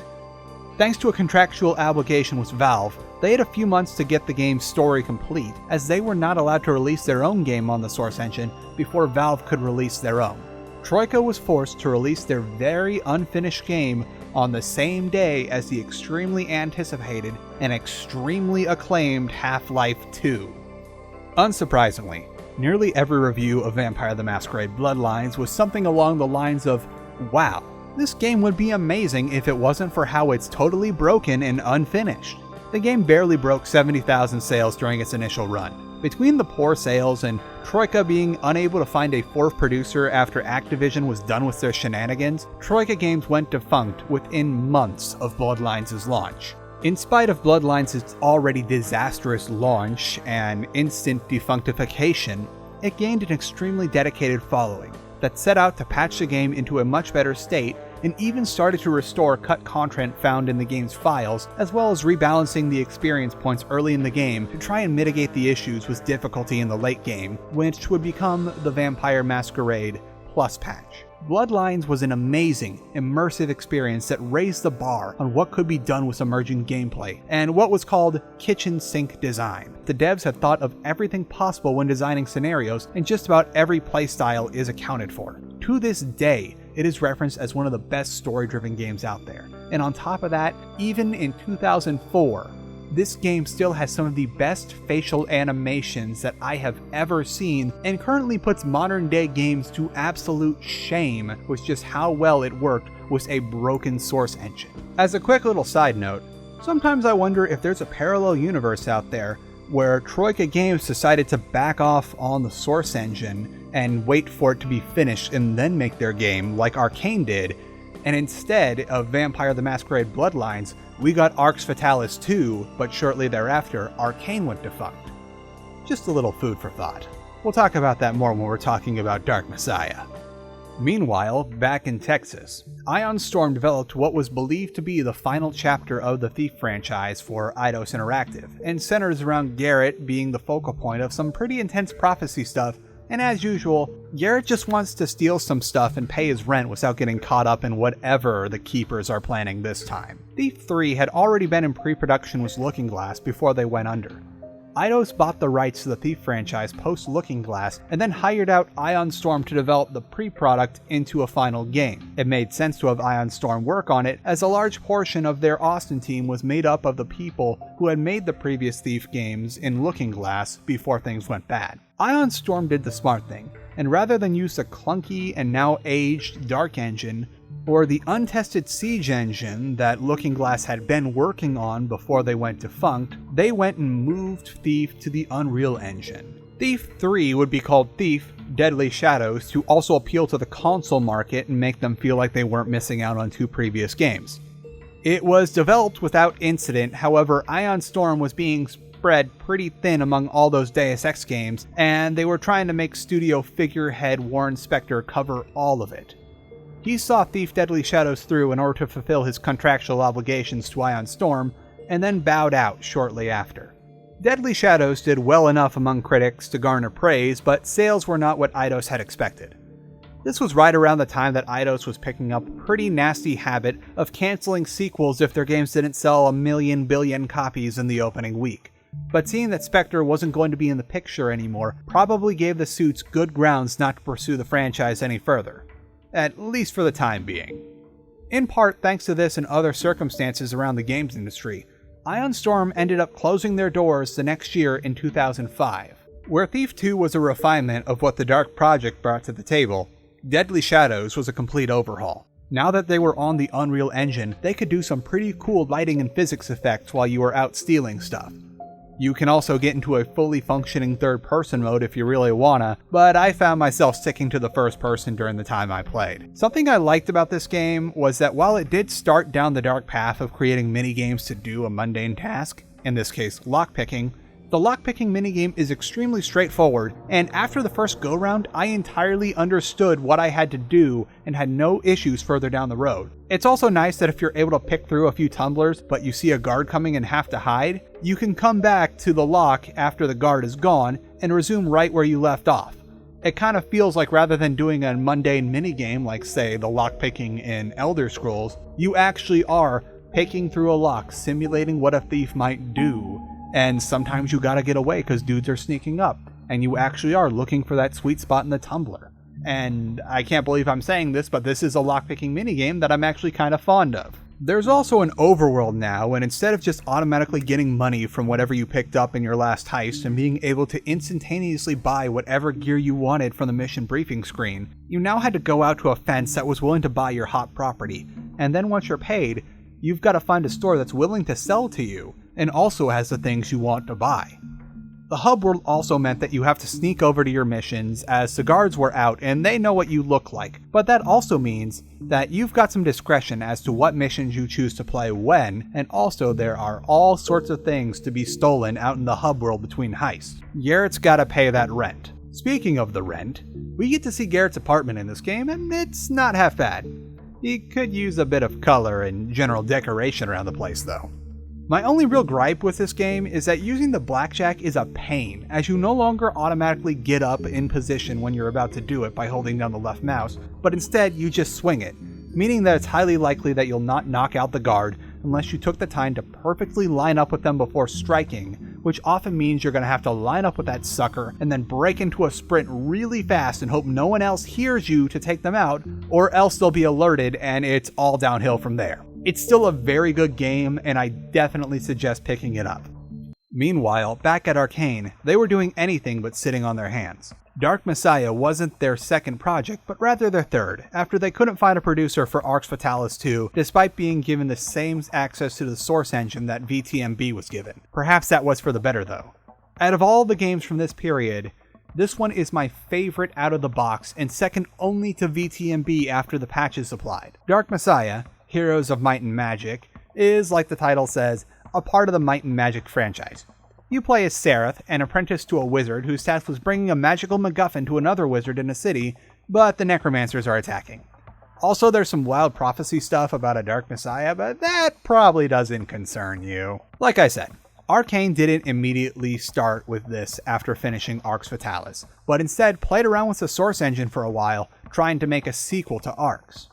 Thanks to a contractual obligation with Valve, they had a few months to get the game's story complete, as they were not allowed to release their own game on the source engine before Valve could release their own. Troika was forced to release their very unfinished game on the same day as the extremely anticipated and extremely acclaimed Half-Life 2. Unsurprisingly, nearly every review of Vampire: The Masquerade Bloodlines was something along the lines of, "Wow, this game would be amazing if it wasn't for how it's totally broken and unfinished." The game barely broke 70,000 sales during its initial run. Between the poor sales and Troika being unable to find a fourth producer after Activision was done with their shenanigans, Troika Games went defunct within months of Bloodlines' launch. In spite of Bloodlines' already disastrous launch and instant defunctification, it gained an extremely dedicated following that set out to patch the game into a much better state and even started to restore cut content found in the game's files, as well as rebalancing the experience points early in the game to try and mitigate the issues with difficulty in the late game, which would become the Vampire Masquerade Plus patch. Bloodlines was an amazing, immersive experience that raised the bar on what could be done with emerging gameplay, and what was called kitchen sink design. The devs had thought of everything possible when designing scenarios, and just about every playstyle is accounted for. To this day, it is referenced as one of the best story-driven games out there. And on top of that, even in 2004, this game still has some of the best facial animations that I have ever seen, and currently puts modern-day games to absolute shame with just how well it worked with a broken source engine. As a quick little side note, Sometimes I wonder if there's a parallel universe out there where Troika Games decided to back off on the source engine and wait for it to be finished and then make their game like Arkane did, and instead of Vampire the Masquerade Bloodlines, we got Arx Fatalis 2, but shortly thereafter, Arkane went defunct. Just a little food for thought. We'll talk about that more when we're talking about Dark Messiah. Meanwhile, back in Texas, Ion Storm developed what was believed to be the final chapter of the Thief franchise for Eidos Interactive, and centers around Garrett being the focal point of some pretty intense prophecy stuff, and as usual, Garrett just wants to steal some stuff and pay his rent without getting caught up in whatever the Keepers are planning this time. Thief 3 had already been in pre-production with Looking Glass before they went under. Eidos bought the rights to the Thief franchise post Looking Glass and then hired out Ion Storm to develop the pre-product into a final game. It made sense to have Ion Storm work on it, as a large portion of their Austin team was made up of the people who had made the previous Thief games in Looking Glass before things went bad. Ion Storm did the smart thing, and rather than use the clunky and now aged Dark engine, or the untested Siege engine that Looking Glass had been working on before they went defunct, they went and moved Thief to the Unreal Engine. Thief 3 would be called Thief Deadly Shadows to also appeal to the console market and make them feel like they weren't missing out on 2 previous games. It was developed without incident, however Ion Storm was being spread pretty thin among all those Deus Ex games, and they were trying to make studio figurehead Warren Spector cover all of it. He saw Thief Deadly Shadows through in order to fulfill his contractual obligations to Ion Storm, and then bowed out shortly after. Deadly Shadows did well enough among critics to garner praise, but sales were not what Eidos had expected. This was right around the time that Eidos was picking up a pretty nasty habit of canceling sequels if their games didn't sell 1 billion copies in the opening week. But seeing that Spector wasn't going to be in the picture anymore probably gave the suits good grounds not to pursue the franchise any further. At least for the time being. In part thanks to this and other circumstances around the games industry, Ion Storm ended up closing their doors the next year in 2005. Where Thief 2 was a refinement of what the Dark Project brought to the table, Deadly Shadows was a complete overhaul. Now that they were on the Unreal Engine, they could do some pretty cool lighting and physics effects while you were out stealing stuff. You can also get into a fully functioning third-person mode if you really wanna, but I found myself sticking to the first person during the time I played. Something I liked about this game was that while it did start down the dark path of creating minigames to do a mundane task, in this case lockpicking, the lockpicking minigame is extremely straightforward, and after the first go-round, I entirely understood what I had to do and had no issues further down the road. It's also nice that if you're able to pick through a few tumblers, but you see a guard coming and have to hide, you can come back to the lock after the guard is gone and resume right where you left off. It kind of feels like rather than doing a mundane minigame like, say, the lockpicking in Elder Scrolls, you actually are picking through a lock, simulating what a thief might do. And sometimes you gotta get away because dudes are sneaking up, and you actually are looking for that sweet spot in the tumbler. And I can't believe I'm saying this, but this is a lockpicking minigame that I'm actually kind of fond of. There's also an overworld now, and instead of just automatically getting money from whatever you picked up in your last heist and being able to instantaneously buy whatever gear you wanted from the mission briefing screen, you now had to go out to a fence that was willing to buy your hot property, and then once you're paid, you've got to find a store that's willing to sell to you, and also has the things you want to buy. The hub world also meant that you have to sneak over to your missions as the guards were out and they know what you look like, but that also means that you've got some discretion as to what missions you choose to play when, and also there are all sorts of things to be stolen out in the hub world between heists. Garrett's gotta pay that rent. Speaking of the rent, we get to see Garrett's apartment in this game, and it's not half bad. He could use a bit of color and general decoration around the place though. My only real gripe with this game is that using the blackjack is a pain, as you no longer automatically get up in position when you're about to do it by holding down the left mouse, but instead you just swing it, meaning that it's highly likely that you'll not knock out the guard unless you took the time to perfectly line up with them before striking, which often means you're going to have to line up with that sucker and then break into a sprint really fast and hope no one else hears you to take them out, or else they'll be alerted and it's all downhill from there. It's still a very good game, and I definitely suggest picking it up. Meanwhile, back at Arkane, they were doing anything but sitting on their hands. Dark Messiah wasn't their second project, but rather their third, after they couldn't find a producer for Arx Fatalis 2, despite being given the same access to the source engine that VTMB was given. Perhaps that was for the better though. Out of all the games from this period, this one is my favorite out of the box and second only to VTMB after the patches applied. Dark Messiah, Heroes of Might and Magic, is, like the title says, a part of the Might and Magic franchise. You play as Sereth, an apprentice to a wizard whose task was bringing a magical MacGuffin to another wizard in a city, but the necromancers are attacking. Also, there's some wild prophecy stuff about a Dark Messiah, but that probably doesn't concern you. Like I said, Arkane didn't immediately start with this after finishing Arx Fatalis, but instead played around with the source engine for a while, trying to make a sequel to Arx.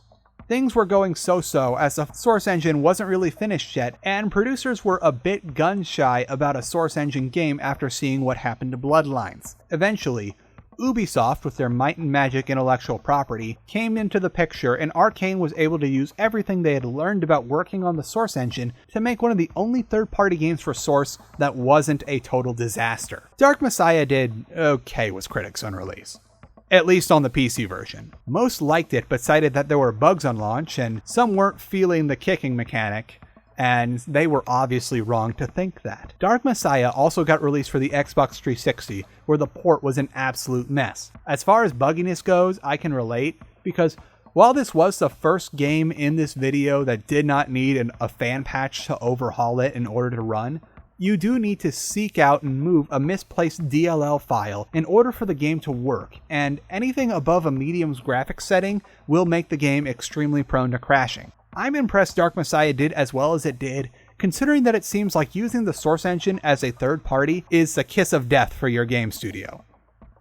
Things were going so-so as the source engine wasn't really finished yet, and producers were a bit gun-shy about a source engine game after seeing what happened to Bloodlines. Eventually, Ubisoft, with their Might and Magic intellectual property, came into the picture, and Arkane was able to use everything they had learned about working on the source engine to make one of the only third-party games for Source that wasn't a total disaster. Dark Messiah did okay with critics on release. At least on the PC version. Most liked it, but cited that there were bugs on launch, and some weren't feeling the kicking mechanic, and they were obviously wrong to think that. Dark Messiah also got released for the Xbox 360, where the port was an absolute mess. As far as bugginess goes, I can relate, because while this was the first game in this video that did not need a fan patch to overhaul it in order to run, you do need to seek out and move a misplaced DLL file in order for the game to work, and anything above a medium's graphics setting will make the game extremely prone to crashing. I'm impressed Dark Messiah did as well as it did, considering that it seems like using the source engine as a third party is the kiss of death for your game studio.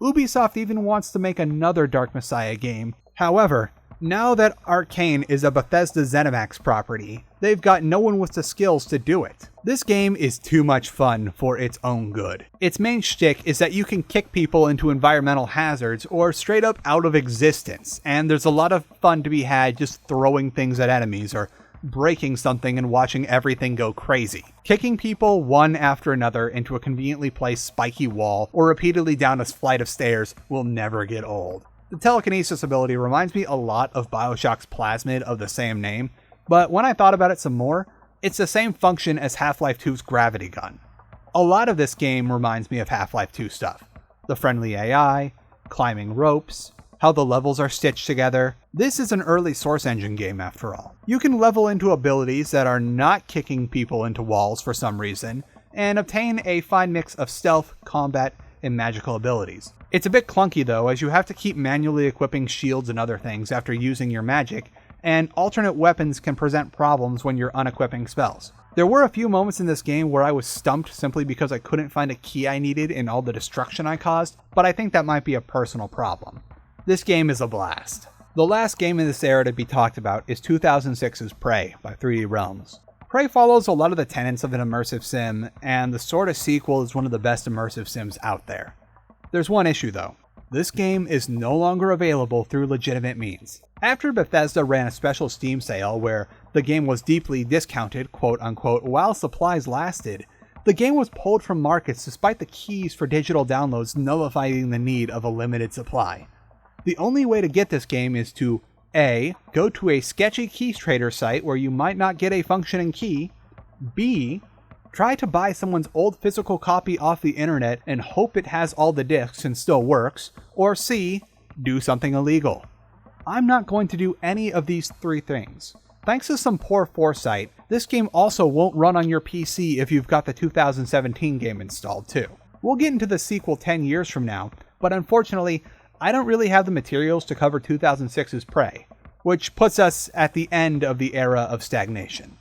Ubisoft even wants to make another Dark Messiah game. However, now that Arkane is a Bethesda ZeniMax property, they've got no one with the skills to do it. This game is too much fun for its own good. Its main shtick is that you can kick people into environmental hazards or straight up out of existence, and there's a lot of fun to be had just throwing things at enemies or breaking something and watching everything go crazy. Kicking people one after another into a conveniently placed spiky wall or repeatedly down a flight of stairs will never get old. The telekinesis ability reminds me a lot of Bioshock's plasmid of the same name, but when I thought about it some more, it's the same function as Half-Life 2's gravity gun. A lot of this game reminds me of Half-Life 2 stuff. The friendly AI, climbing ropes, how the levels are stitched together. This is an early source engine game after all. You can level into abilities that are not kicking people into walls for some reason, and obtain a fine mix of stealth, combat, and magical abilities. It's a bit clunky though, as you have to keep manually equipping shields and other things after using your magic, and alternate weapons can present problems when you're unequipping spells. There were a few moments in this game where I was stumped simply because I couldn't find a key I needed in all the destruction I caused, but I think that might be a personal problem. This game is a blast. The last game in this era to be talked about is 2006's Prey by 3D Realms. Prey follows a lot of the tenets of an immersive sim, and the sort of sequel is one of the best immersive sims out there. There's one issue though. This game is no longer available through legitimate means. After Bethesda ran a special Steam sale where the game was deeply discounted, quote unquote, while supplies lasted, the game was pulled from markets despite the keys for digital downloads nullifying the need of a limited supply. The only way to get this game is to A. Go to a sketchy keys trader site where you might not get a functioning key, B. Try to buy someone's old physical copy off the internet and hope it has all the discs and still works, or C. Do something illegal. I'm not going to do any of these three things. Thanks to some poor foresight, this game also won't run on your PC if you've got the 2017 game installed too. We'll get into the sequel 10 years from now, but unfortunately, I don't really have the materials to cover 2006's Prey, which puts us at the end of the era of stagnation.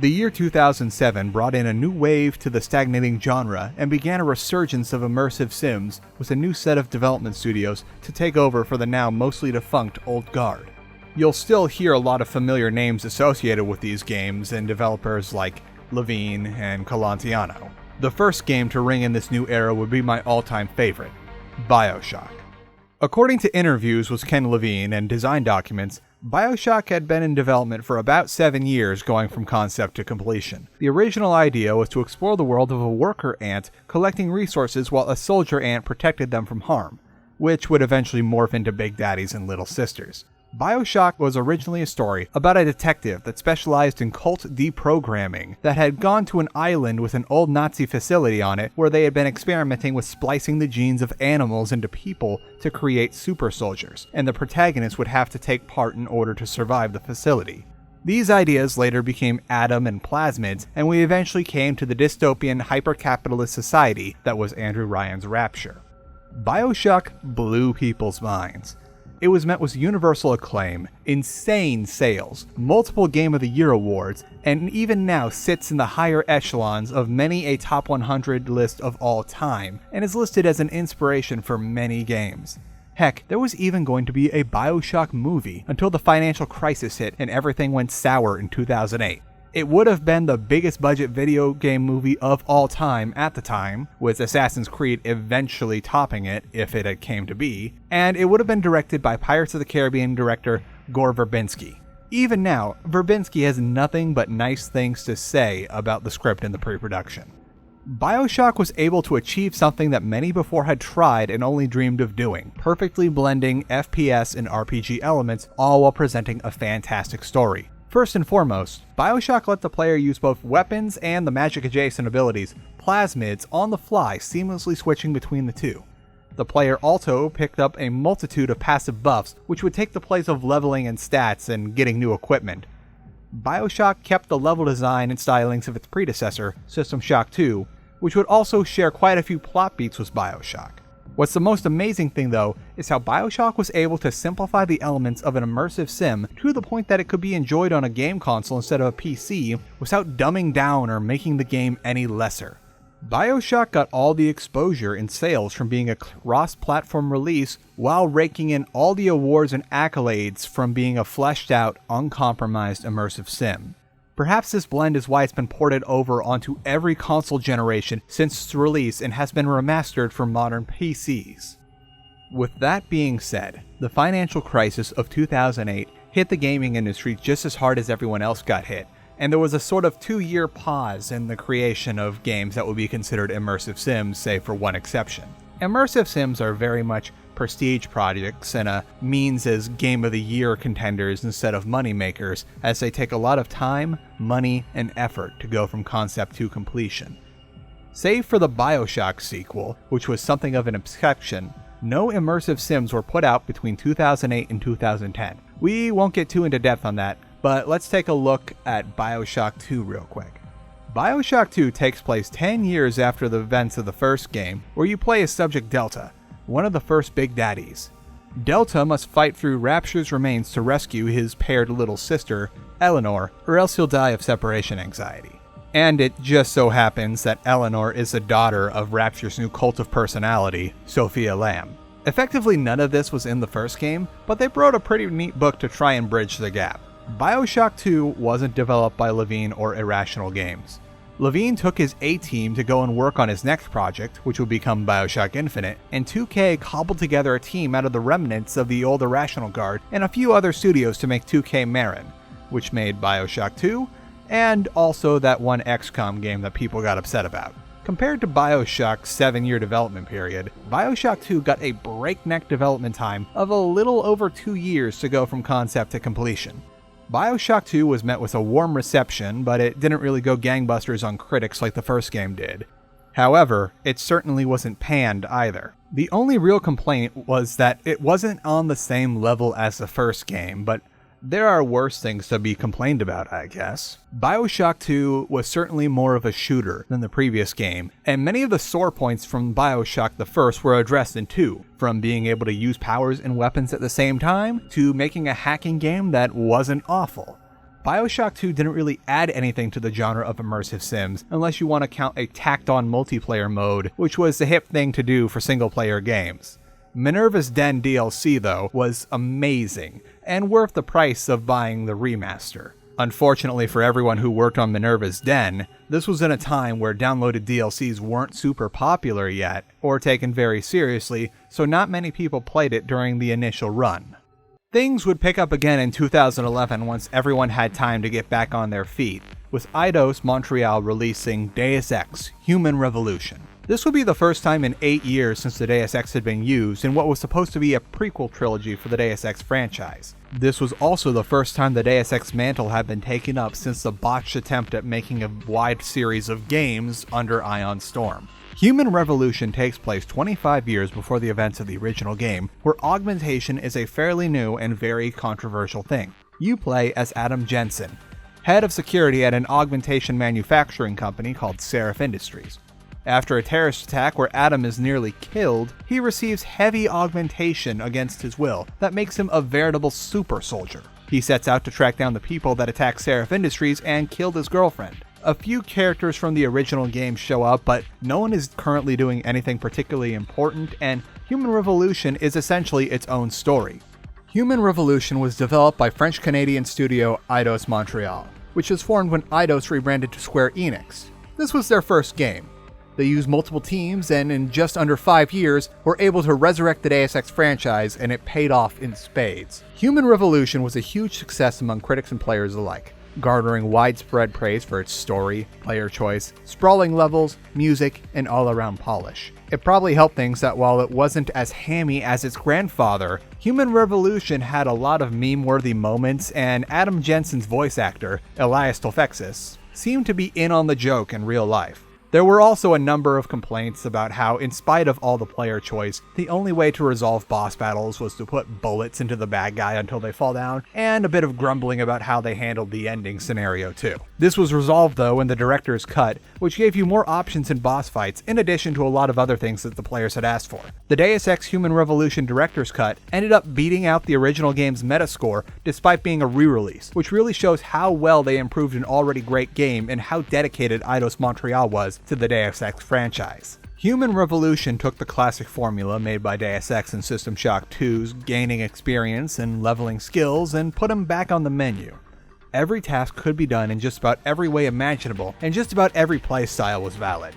The year 2007 brought in a new wave to the stagnating genre and began a resurgence of immersive sims with a new set of development studios to take over for the now mostly defunct old guard. You'll still hear a lot of familiar names associated with these games and developers like Levine and Colontiano. The first game to ring in this new era would be my all-time favorite, Bioshock. According to interviews with Ken Levine and design documents, Bioshock had been in development for about 7 years, going from concept to completion. The original idea was to explore the world of a worker ant collecting resources while a soldier ant protected them from harm, which would eventually morph into Big Daddies and Little Sisters. Bioshock was originally a story about a detective that specialized in cult deprogramming that had gone to an island with an old Nazi facility on it where they had been experimenting with splicing the genes of animals into people to create super soldiers, and the protagonist would have to take part in order to survive the facility. These ideas later became Atom and Plasmids, and we eventually came to the dystopian hyper-capitalist society that was Andrew Ryan's Rapture. Bioshock blew people's minds. It was met with universal acclaim, insane sales, multiple Game of the Year awards, and even now sits in the higher echelons of many a top 100 list of all time, and is listed as an inspiration for many games. Heck, there was even going to be a Bioshock movie until the financial crisis hit and everything went sour in 2008. It would have been the biggest budget video game movie of all time at the time, with Assassin's Creed eventually topping it if it had came to be, and it would have been directed by Pirates of the Caribbean director Gore Verbinski. Even now, Verbinski has nothing but nice things to say about the script and the pre-production. Bioshock was able to achieve something that many before had tried and only dreamed of doing, perfectly blending FPS and RPG elements, all while presenting a fantastic story. First and foremost, Bioshock let the player use both weapons and the magic-adjacent abilities, plasmids, on the fly, seamlessly switching between the two. The player also picked up a multitude of passive buffs, which would take the place of leveling and stats and getting new equipment. Bioshock kept the level design and stylings of its predecessor, System Shock 2, which would also share quite a few plot beats with Bioshock. What's the most amazing thing, though, is how Bioshock was able to simplify the elements of an immersive sim to the point that it could be enjoyed on a game console instead of a PC without dumbing down or making the game any lesser. Bioshock got all the exposure and sales from being a cross-platform release while raking in all the awards and accolades from being a fleshed-out, uncompromised immersive sim. Perhaps this blend is why it's been ported over onto every console generation since its release and has been remastered for modern PCs. With that being said, the financial crisis of 2008 hit the gaming industry just as hard as everyone else got hit, and there was a sort of 2-year pause in the creation of games that would be considered immersive sims, save for one exception. Immersive sims are very much prestige projects and a means as Game of the Year contenders instead of money makers, as they take a lot of time, money, and effort to go from concept to completion. Save for the Bioshock sequel, which was something of an exception, no immersive sims were put out between 2008 and 2010. We won't get too into depth on that, but let's take a look at Bioshock 2 real quick. Bioshock 2 takes place 10 years after the events of the first game, where you play as Subject Delta, one of the first Big Daddies. Delta must fight through Rapture's remains to rescue his paired little sister, Eleanor, or else he'll die of separation anxiety. And it just so happens that Eleanor is the daughter of Rapture's new cult of personality, Sophia Lamb. Effectively none of this was in the first game, but they wrote a pretty neat book to try and bridge the gap. Bioshock 2 wasn't developed by Levine or Irrational Games. Levine took his A-team to go and work on his next project, which would become Bioshock Infinite, and 2K cobbled together a team out of the remnants of the old Irrational Guard and a few other studios to make 2K Marin, which made Bioshock 2, and also that one XCOM game that people got upset about. Compared to Bioshock's 7-year development period, Bioshock 2 got a breakneck development time of a little over 2 years to go from concept to completion. Bioshock 2 was met with a warm reception, but it didn't really go gangbusters on critics like the first game did. However, it certainly wasn't panned either. The only real complaint was that it wasn't on the same level as the first game, but there are worse things to be complained about, I guess. Bioshock 2 was certainly more of a shooter than the previous game, and many of the sore points from Bioshock the first were addressed in 2, from being able to use powers and weapons at the same time, to making a hacking game that wasn't awful. Bioshock 2 didn't really add anything to the genre of immersive sims, unless you want to count a tacked-on multiplayer mode, which was the hip thing to do for single-player games. Minerva's Den DLC, though, was amazing, and worth the price of buying the remaster. Unfortunately for everyone who worked on Minerva's Den, this was in a time where downloaded DLCs weren't super popular yet, or taken very seriously, so not many people played it during the initial run. Things would pick up again in 2011 once everyone had time to get back on their feet, with Eidos Montreal releasing Deus Ex: Human Revolution. This would be the first time in 8 years since the Deus Ex had been used in what was supposed to be a prequel trilogy for the Deus Ex franchise. This was also the first time the Deus Ex mantle had been taken up since the botched attempt at making a wide series of games under Ion Storm. Human Revolution takes place 25 years before the events of the original game, where augmentation is a fairly new and very controversial thing. You play as Adam Jensen, head of security at an augmentation manufacturing company called Seraph Industries. After a terrorist attack where Adam is nearly killed, he receives heavy augmentation against his will that makes him a veritable super soldier. He sets out to track down the people that attacked Seraph Industries and killed his girlfriend. A few characters from the original game show up, but no one is currently doing anything particularly important, and Human Revolution is essentially its own story. Human Revolution was developed by French-Canadian studio Eidos Montreal, which was formed when Eidos rebranded to Square Enix. This was their first game. They used multiple teams, and in just under 5 years, were able to resurrect the Deus Ex franchise, and it paid off in spades. Human Revolution was a huge success among critics and players alike, garnering widespread praise for its story, player choice, sprawling levels, music, and all-around polish. It probably helped things that while it wasn't as hammy as its grandfather, Human Revolution had a lot of meme-worthy moments, and Adam Jensen's voice actor, Elias Tolfexis, seemed to be in on the joke in real life. There were also a number of complaints about how, in spite of all the player choice, the only way to resolve boss battles was to put bullets into the bad guy until they fall down, and a bit of grumbling about how they handled the ending scenario too. This was resolved though in the director's cut, which gave you more options in boss fights in addition to a lot of other things that the players had asked for. The Deus Ex Human Revolution director's cut ended up beating out the original game's metascore despite being a re-release, which really shows how well they improved an already great game and how dedicated Eidos Montreal was to the Deus Ex franchise. Human Revolution took the classic formula made by Deus Ex and System Shock 2's gaining experience and leveling skills and put them back on the menu. Every task could be done in just about every way imaginable, and just about every playstyle was valid.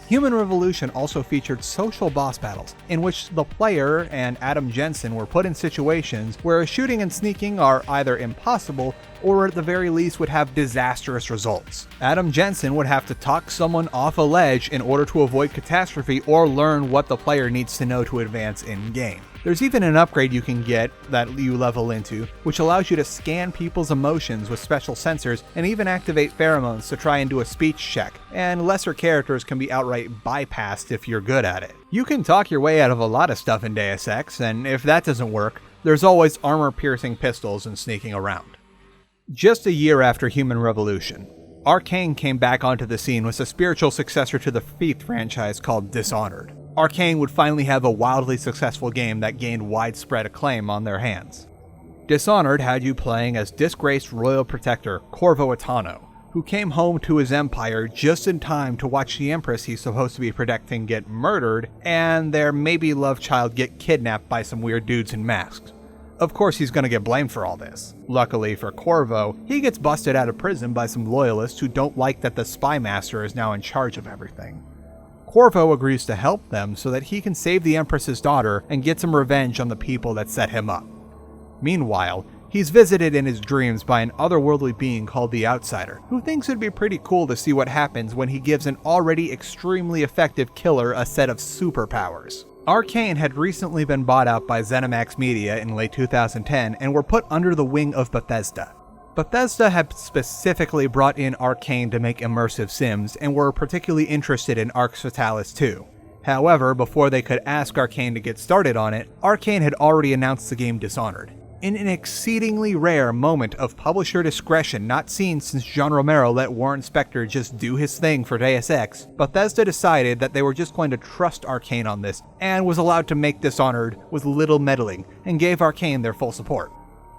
Human Revolution also featured social boss battles, in which the player and Adam Jensen were put in situations where shooting and sneaking are either impossible or at the very least would have disastrous results. Adam Jensen would have to talk someone off a ledge in order to avoid catastrophe or learn what the player needs to know to advance in-game. There's even an upgrade you can get that you level into, which allows you to scan people's emotions with special sensors and even activate pheromones to try and do a speech check, and lesser characters can be outright bypassed if you're good at it. You can talk your way out of a lot of stuff in Deus Ex, and if that doesn't work, there's always armor-piercing pistols and sneaking around. Just a year after Human Revolution, Arkane came back onto the scene with a spiritual successor to the Thief franchise called Dishonored. Arkane would finally have a wildly successful game that gained widespread acclaim on their hands. Dishonored had you playing as disgraced royal protector Corvo Attano, who came home to his empire just in time to watch the empress he's supposed to be protecting get murdered and their maybe love child get kidnapped by some weird dudes in masks. Of course he's gonna get blamed for all this. Luckily for Corvo, he gets busted out of prison by some loyalists who don't like that the spy master is now in charge of everything. Corvo agrees to help them so that he can save the Empress's daughter and get some revenge on the people that set him up. Meanwhile, he's visited in his dreams by an otherworldly being called the Outsider, who thinks it'd be pretty cool to see what happens when he gives an already extremely effective killer a set of superpowers. Arkane had recently been bought out by ZeniMax Media in late 2010 and were put under the wing of Bethesda. Bethesda had specifically brought in Arkane to make Immersive Sims and were particularly interested in Arx Fatalis 2. However, before they could ask Arkane to get started on it, Arkane had already announced the game Dishonored. In an exceedingly rare moment of publisher discretion not seen since John Romero let Warren Spector just do his thing for Deus Ex, Bethesda decided that they were just going to trust Arkane on this and was allowed to make Dishonored with little meddling and gave Arkane their full support.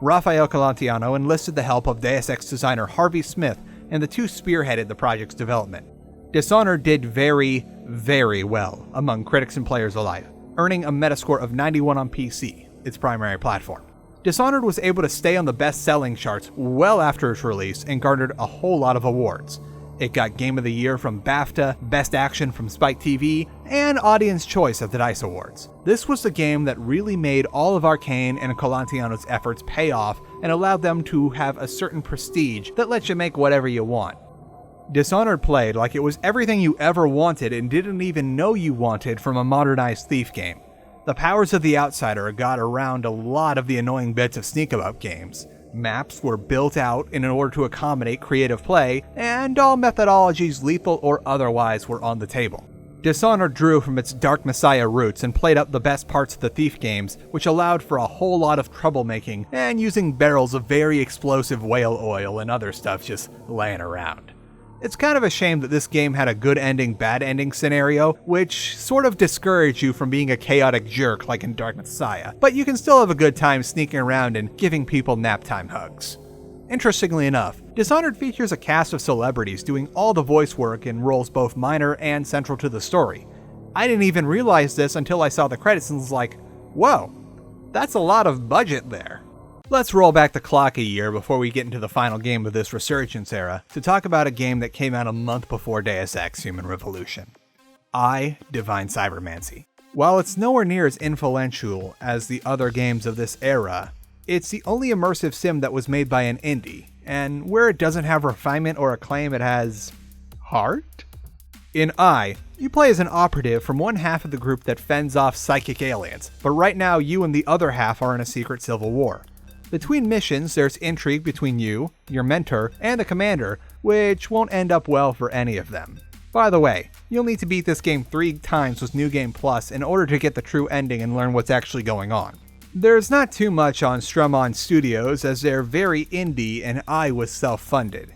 Raphael Colontiano enlisted the help of Deus Ex designer Harvey Smith, and the two spearheaded the project's development. Dishonored did very, very well among critics and players alike, earning a metascore of 91 on PC, its primary platform. Dishonored was able to stay on the best-selling charts well after its release and garnered a whole lot of awards. It got Game of the Year from BAFTA, Best Action from Spike TV, and Audience Choice at the DICE Awards. This was the game that really made all of Arkane and Colontiano's efforts pay off and allowed them to have a certain prestige that lets you make whatever you want. Dishonored played like it was everything you ever wanted and didn't even know you wanted from a modernized Thief game. The powers of the Outsider got around a lot of the annoying bits of sneak-em-up games. Maps were built out in order to accommodate creative play, and all methodologies, lethal or otherwise, were on the table. Dishonored drew from its Dark Messiah roots and played up the best parts of the Thief games, which allowed for a whole lot of troublemaking and using barrels of very explosive whale oil and other stuff just laying around. It's kind of a shame that this game had a good ending, bad ending scenario, which sort of discouraged you from being a chaotic jerk like in Dark Messiah, but you can still have a good time sneaking around and giving people naptime hugs. Interestingly enough, Dishonored features a cast of celebrities doing all the voice work in roles both minor and central to the story. I didn't even realize this until I saw the credits and was like, whoa, that's a lot of budget there. Let's roll back the clock a year before we get into the final game of this resurgence era to talk about a game that came out a month before Deus Ex Human Revolution. Divine Cybermancy. While it's nowhere near as influential as the other games of this era, it's the only immersive sim that was made by an indie, and where it doesn't have refinement or acclaim, it has heart? In you play as an operative from one half of the group that fends off psychic aliens, but right now you and the other half are in a secret civil war. Between missions, there's intrigue between you, your mentor, and the commander, which won't end up well for any of them. By the way, you'll need to beat this game 3 times with New Game Plus in order to get the true ending and learn what's actually going on. There's not too much on Strumon Studios as they're very indie and was self-funded.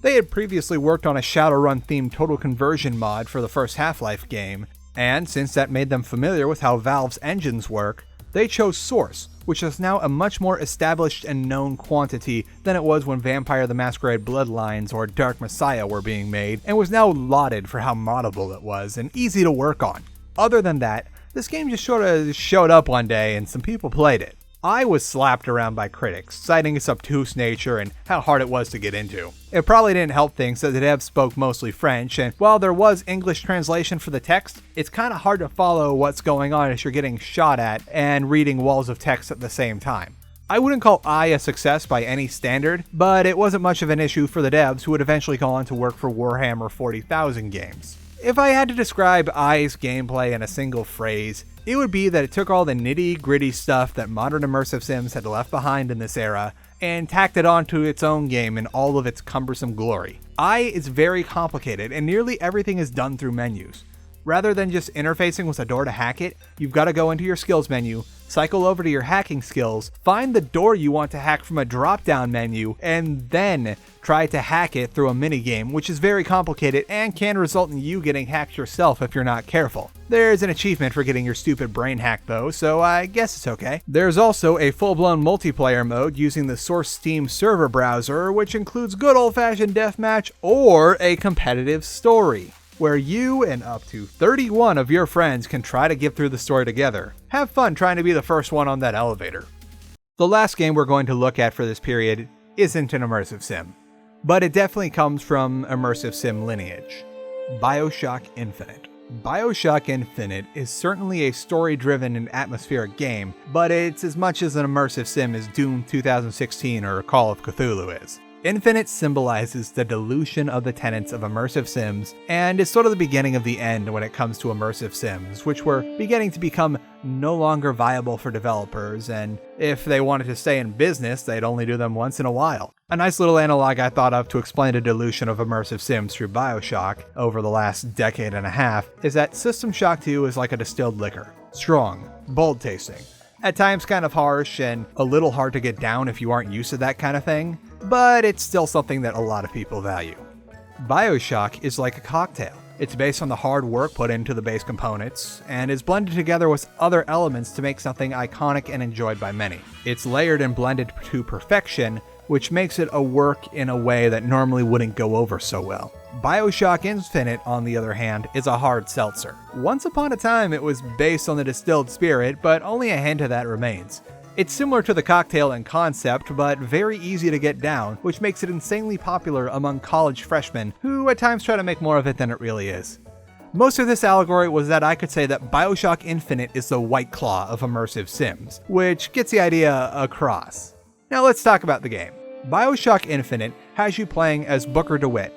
They had previously worked on a Shadowrun themed Total Conversion mod for the first Half-Life game, and since that made them familiar with how Valve's engines work, they chose Source, which is now a much more established and known quantity than it was when Vampire the Masquerade Bloodlines or Dark Messiah were being made, and was now lauded for how moddable it was and easy to work on. Other than that, this game just sort of showed up one day and some people played it. I was slapped around by critics, citing its obtuse nature and how hard it was to get into. It probably didn't help things that the devs spoke mostly French, and while there was English translation for the text, it's kind of hard to follow what's going on as you're getting shot at and reading walls of text at the same time. I wouldn't call a success by any standard, but it wasn't much of an issue for the devs who would eventually go on to work for Warhammer 40,000 games. If I had to describe gameplay in a single phrase, it would be that it took all the nitty-gritty stuff that modern immersive sims had left behind in this era and tacked it onto its own game in all of its cumbersome glory. is very complicated and nearly everything is done through menus. Rather than just interfacing with a door to hack it, you've got to go into your skills menu, cycle over to your hacking skills, find the door you want to hack from a drop-down menu, and then try to hack it through a minigame, which is very complicated and can result in you getting hacked yourself if you're not careful. There's an achievement for getting your stupid brain hacked though, so I guess it's okay. There's also a full-blown multiplayer mode using the Source Steam server browser, which includes good old-fashioned deathmatch or a competitive story, where you and up to 31 of your friends can try to get through the story together. Have fun trying to be the first one on that elevator. The last game we're going to look at for this period isn't an immersive sim, but it definitely comes from immersive sim lineage. Bioshock Infinite. Bioshock Infinite is certainly a story-driven and atmospheric game, but it's as much as an immersive sim as Doom 2016 or Call of Cthulhu is. Infinite symbolizes the dilution of the tenets of immersive sims, and is sort of the beginning of the end when it comes to immersive sims, which were beginning to become no longer viable for developers, and if they wanted to stay in business, they'd only do them once in a while. A nice little analog I thought of to explain the dilution of immersive sims through Bioshock over the last decade and a half is that System Shock 2 is like a distilled liquor. Strong, bold tasting. At times kind of harsh and a little hard to get down if you aren't used to that kind of thing, but it's still something that a lot of people value. Bioshock is like a cocktail. It's based on the hard work put into the base components, and is blended together with other elements to make something iconic and enjoyed by many. It's layered and blended to perfection, which makes it a work in a way that normally wouldn't go over so well. Bioshock Infinite, on the other hand, is a hard seltzer. Once upon a time, it was based on the distilled spirit, but only a hint of that remains. It's similar to the cocktail in concept, but very easy to get down, which makes it insanely popular among college freshmen who at times try to make more of it than it really is. Most of this allegory was that I could say that Bioshock Infinite is the White Claw of immersive sims, which gets the idea across. Now let's talk about the game. Bioshock Infinite has you playing as Booker DeWitt,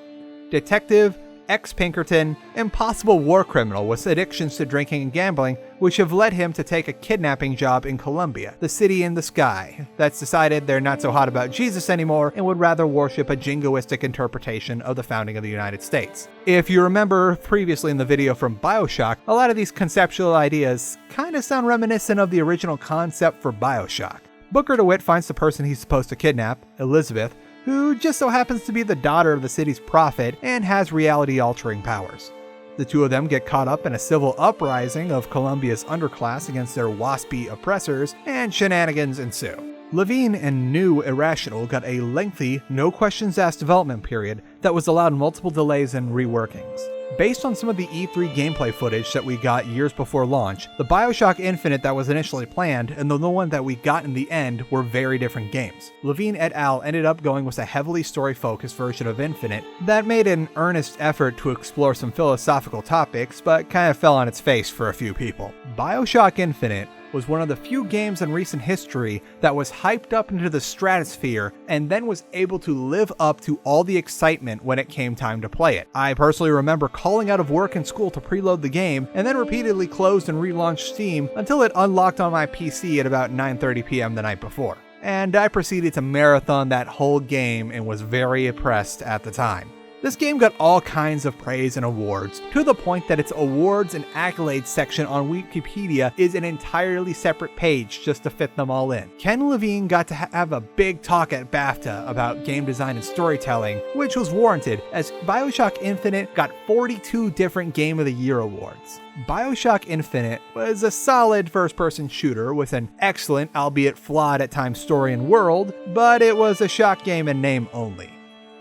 detective, ex-Pinkerton, impossible war criminal with addictions to drinking and gambling, which have led him to take a kidnapping job in Colombia, the city in the sky, that's decided they're not so hot about Jesus anymore and would rather worship a jingoistic interpretation of the founding of the United States. If you remember previously in the video from Bioshock, a lot of these conceptual ideas kinda sound reminiscent of the original concept for Bioshock. Booker DeWitt finds the person he's supposed to kidnap, Elizabeth, who just so happens to be the daughter of the city's prophet and has reality-altering powers. The two of them get caught up in a civil uprising of Colombia's underclass against their waspy oppressors, and shenanigans ensue. Levine and new Irrational got a lengthy, no-questions-asked development period that was allowed multiple delays and reworkings. Based on some of the E3 gameplay footage that we got years before launch, the Bioshock Infinite that was initially planned and the one that we got in the end were very different games. Levine et al. Ended up going with a heavily story-focused version of Infinite that made an earnest effort to explore some philosophical topics, but kind of fell on its face for a few people. Bioshock Infinite was one of the few games in recent history that was hyped up into the stratosphere and then was able to live up to all the excitement when it came time to play it. I personally remember calling out of work and school to preload the game and then repeatedly closed and relaunched Steam until it unlocked on my PC at about 9:30 p.m. the night before. And I proceeded to marathon that whole game and was very impressed at the time. This game got all kinds of praise and awards, to the point that its awards and accolades section on Wikipedia is an entirely separate page just to fit them all in. Ken Levine got to have a big talk at BAFTA about game design and storytelling, which was warranted, as Bioshock Infinite got 42 different Game of the Year awards. Bioshock Infinite was a solid first-person shooter with an excellent, albeit flawed at times, story and world, but it was a shock game in name only.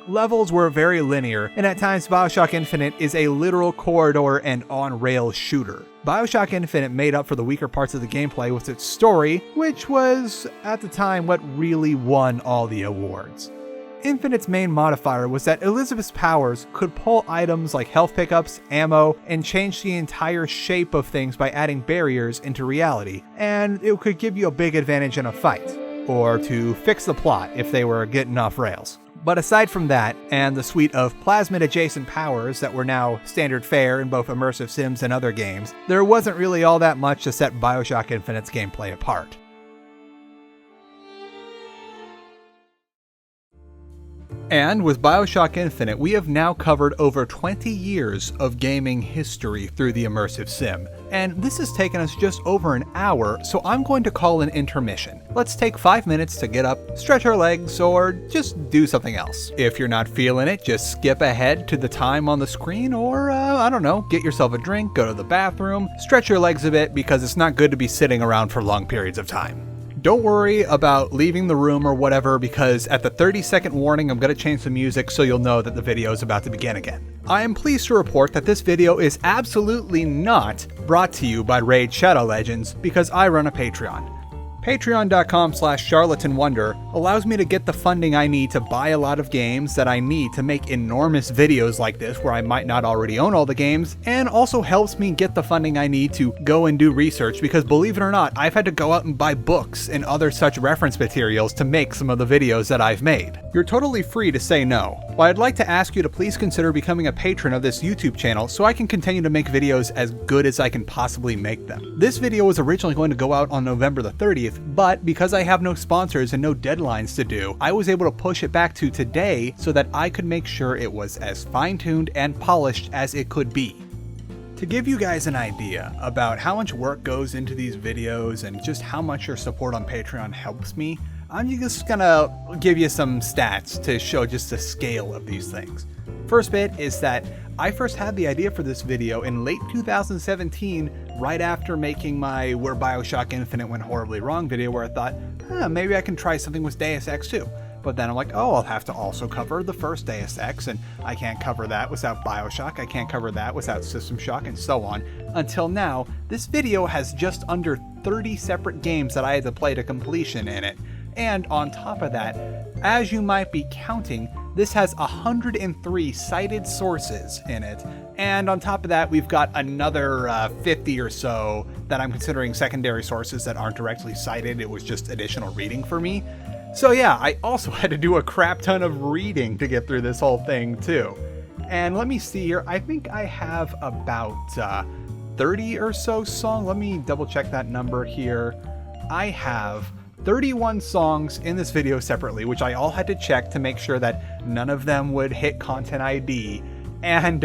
Levels were very linear, and at times Bioshock Infinite is a literal corridor and on-rails shooter. Bioshock Infinite made up for the weaker parts of the gameplay with its story, which was, at the time, what really won all the awards. Infinite's main modifier was that Elizabeth's powers could pull items like health pickups, ammo, and change the entire shape of things by adding barriers into reality, and it could give you a big advantage in a fight, or to fix the plot if they were getting off rails. But aside from that, and the suite of plasmid-adjacent powers that were now standard fare in both Immersive Sims and other games, there wasn't really all that much to set Bioshock Infinite's gameplay apart. And with Bioshock Infinite, we have now covered over 20 years of gaming history through the Immersive Sim. And this has taken us just over an hour, so I'm going to call an intermission. Let's take 5 minutes to get up, stretch our legs, or just do something else. If you're not feeling it, just skip ahead to the time on the screen, or, I don't know, get yourself a drink, go to the bathroom, stretch your legs a bit, because it's not good to be sitting around for long periods of time. Don't worry about leaving the room or whatever, because at the 30-second warning, I'm going to change the music so you'll know that the video is about to begin again. I am pleased to report that this video is absolutely not brought to you by Raid Shadow Legends, because I run a Patreon. Patreon.com/charlatanwonder allows me to get the funding I need to buy a lot of games that I need to make enormous videos like this where I might not already own all the games, and also helps me get the funding I need to go and do research, because believe it or not, I've had to go out and buy books and other such reference materials to make some of the videos that I've made. You're totally free to say no, but I'd like to ask you to please consider becoming a patron of this YouTube channel so I can continue to make videos as good as I can possibly make them. This video was originally going to go out on November the 30th, but because I have no sponsors and no deadlines to do, I was able to push it back to today so that I could make sure it was as fine-tuned and polished as it could be. To give you guys an idea about how much work goes into these videos and just how much your support on Patreon helps me, I'm just gonna give you some stats to show just the scale of these things. First bit is that I first had the idea for this video in late 2017, right after making my Where Bioshock Infinite Went Horribly Wrong video, where I thought, maybe I can try something with Deus Ex 2. but then I'm like, oh, I'll have to also cover the first Deus Ex, and I can't cover that without Bioshock, I can't cover that without System Shock, and so on. Until now, this video has just under 30 separate games that I had to play to completion in it. And on top of that, as you might be counting, this has 103 cited sources in it. And on top of that, we've got another 50 or so that I'm considering secondary sources that aren't directly cited. It was just additional reading for me. So yeah, I also had to do a crap ton of reading to get through this whole thing too. And let me see here, I think I have about 30 or so songs. Let me double check that number here. I have 31 songs in this video separately, which I all had to check to make sure that none of them would hit Content ID. And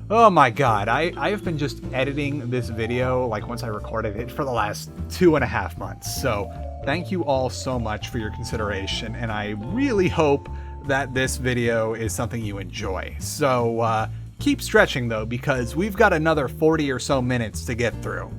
oh my god, I have been just editing this video, like once I recorded it, for the last 2.5 months. So thank you all so much for your consideration, and I really hope that this video is something you enjoy. So keep stretching though, because we've got another 40 or so minutes to get through.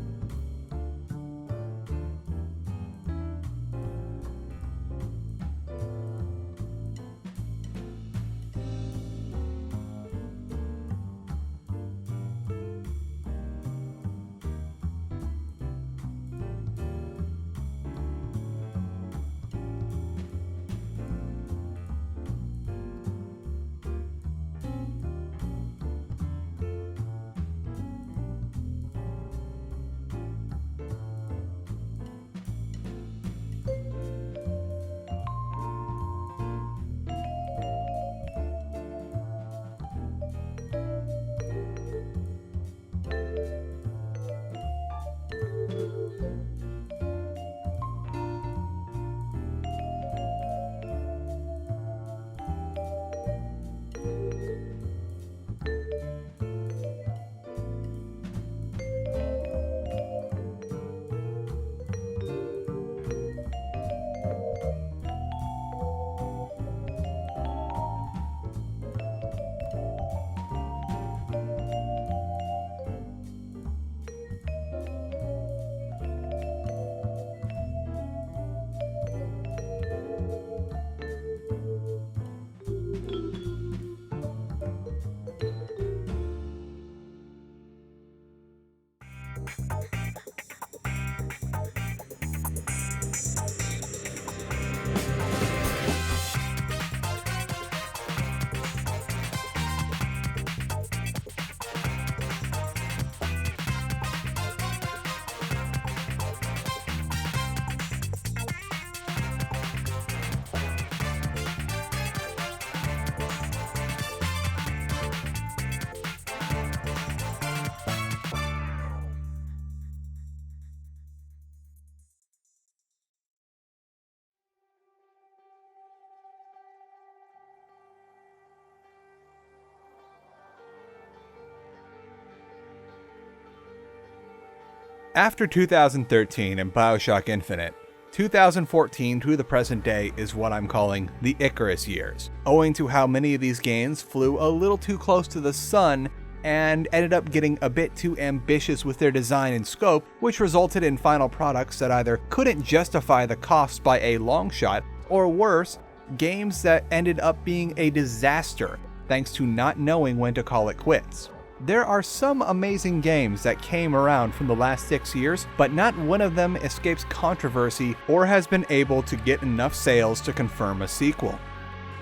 After 2013 and Bioshock Infinite, 2014 to the present day is what I'm calling the Icarus years, owing to how many of these games flew a little too close to the sun and ended up getting a bit too ambitious with their design and scope, which resulted in final products that either couldn't justify the costs by a long shot, or worse, games that ended up being a disaster thanks to not knowing when to call it quits. There are some amazing games that came around from the last 6 years, but not one of them escapes controversy or has been able to get enough sales to confirm a sequel.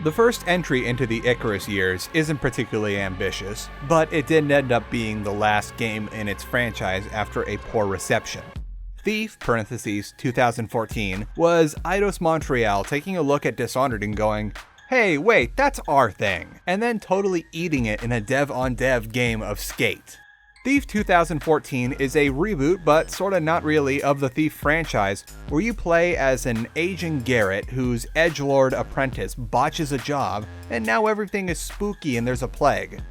The first entry into the Icarus years isn't particularly ambitious, but it did end up being the last game in its franchise after a poor reception. Thief (2014) was Eidos Montreal taking a look at Dishonored and going, hey, wait, that's our thing, and then totally eating it in a dev-on-dev game of Skate. Thief 2014 is a reboot, but sorta not really, of the Thief franchise, where you play as an aging Garrett whose edgelord apprentice botches a job, and now everything is spooky and there's a plague.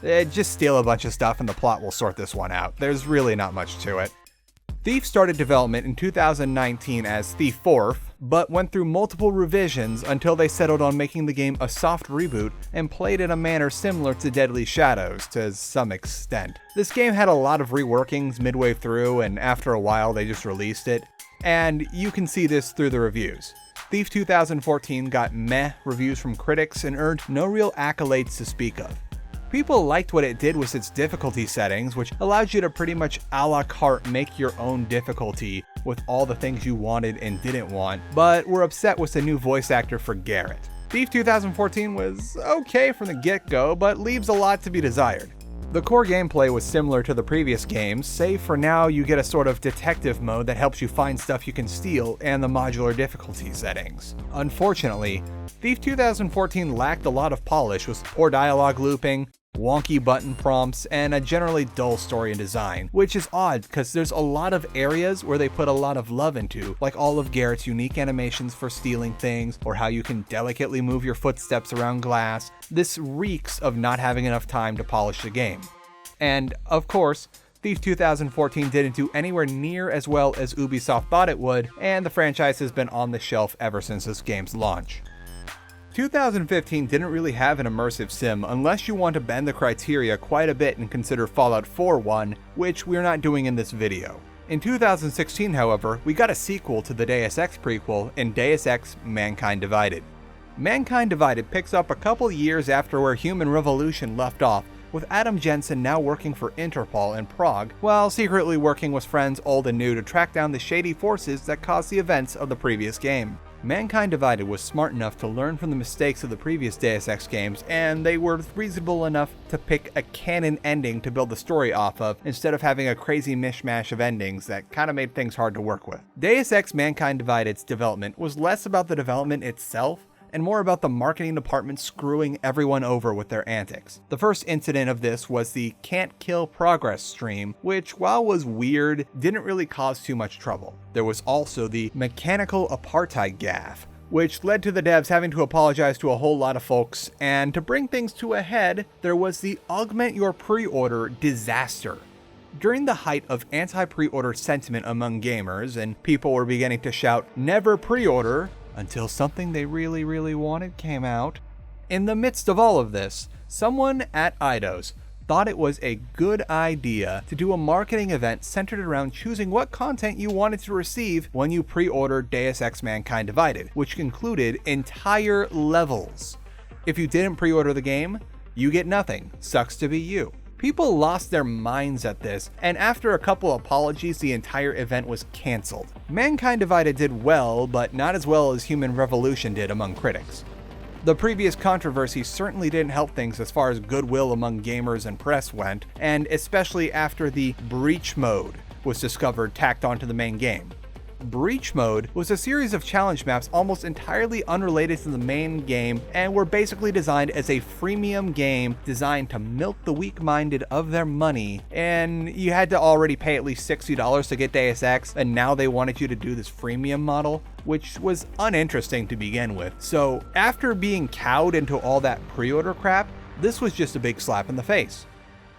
Just steal a bunch of stuff and the plot will sort this one out. There's really not much to it. Thief started development in 2019 as Thief 4th, but went through multiple revisions until they settled on making the game a soft reboot and played in a manner similar to Deadly Shadows to some extent. This game had a lot of reworkings midway through, and after a while they just released it, and you can see this through the reviews. Thief 2014 got meh reviews from critics and earned no real accolades to speak of. People liked what it did with its difficulty settings, which allowed you to pretty much a la carte make your own difficulty with all the things you wanted and didn't want, but were upset with the new voice actor for Garrett. Thief 2014 was okay from the get-go, but leaves a lot to be desired. The core gameplay was similar to the previous games, save for now you get a sort of detective mode that helps you find stuff you can steal and the modular difficulty settings. Unfortunately, Thief 2014 lacked a lot of polish with poor dialogue looping, wonky button prompts, and a generally dull story and design, which is odd because there's a lot of areas where they put a lot of love into, like all of Garrett's unique animations for stealing things, or how you can delicately move your footsteps around glass. This reeks of not having enough time to polish the game. And, of course, Thief 2014 didn't do anywhere near as well as Ubisoft thought it would, and the franchise has been on the shelf ever since this game's launch. 2015 didn't really have an immersive sim unless you want to bend the criteria quite a bit and consider Fallout 4 one, which we're not doing in this video. In 2016, however, we got a sequel to the Deus Ex prequel in Deus Ex Mankind Divided. Mankind Divided picks up a couple years after where Human Revolution left off, with Adam Jensen now working for Interpol in Prague, while secretly working with friends old and new to track down the shady forces that caused the events of the previous game. Mankind Divided was smart enough to learn from the mistakes of the previous Deus Ex games, and they were reasonable enough to pick a canon ending to build the story off of, instead of having a crazy mishmash of endings that kinda made things hard to work with. Deus Ex Mankind Divided's development was less about the development itself, and more about the marketing department screwing everyone over with their antics. The first incident of this was the Can't Kill Progress stream, which, while was weird, didn't really cause too much trouble. There was also the Mechanical Apartheid gaffe, which led to the devs having to apologize to a whole lot of folks, and to bring things to a head, there was the Augment Your Pre-Order disaster. During the height of anti-pre-order sentiment among gamers, and people were beginning to shout, "Never pre-order," until something they really wanted came out. In the midst of all of this, someone at Eidos thought it was a good idea to do a marketing event centered around choosing what content you wanted to receive when you pre-ordered Deus Ex Mankind Divided, which included entire levels. If you didn't pre-order the game, you get nothing. Sucks to be you. People lost their minds at this, and after a couple apologies, the entire event was cancelled. Mankind Divided did well, but not as well as Human Revolution did among critics. The previous controversy certainly didn't help things as far as goodwill among gamers and press went, and especially after the Breach mode was discovered tacked onto the main game. Breach mode was a series of challenge maps almost entirely unrelated to the main game, and were basically designed as a freemium game designed to milk the weak-minded of their money, and you had to already pay at least $60 to get Deus Ex, and now they wanted you to do this freemium model, which was uninteresting to begin with. So after being cowed into all that pre-order crap, this was just a big slap in the face.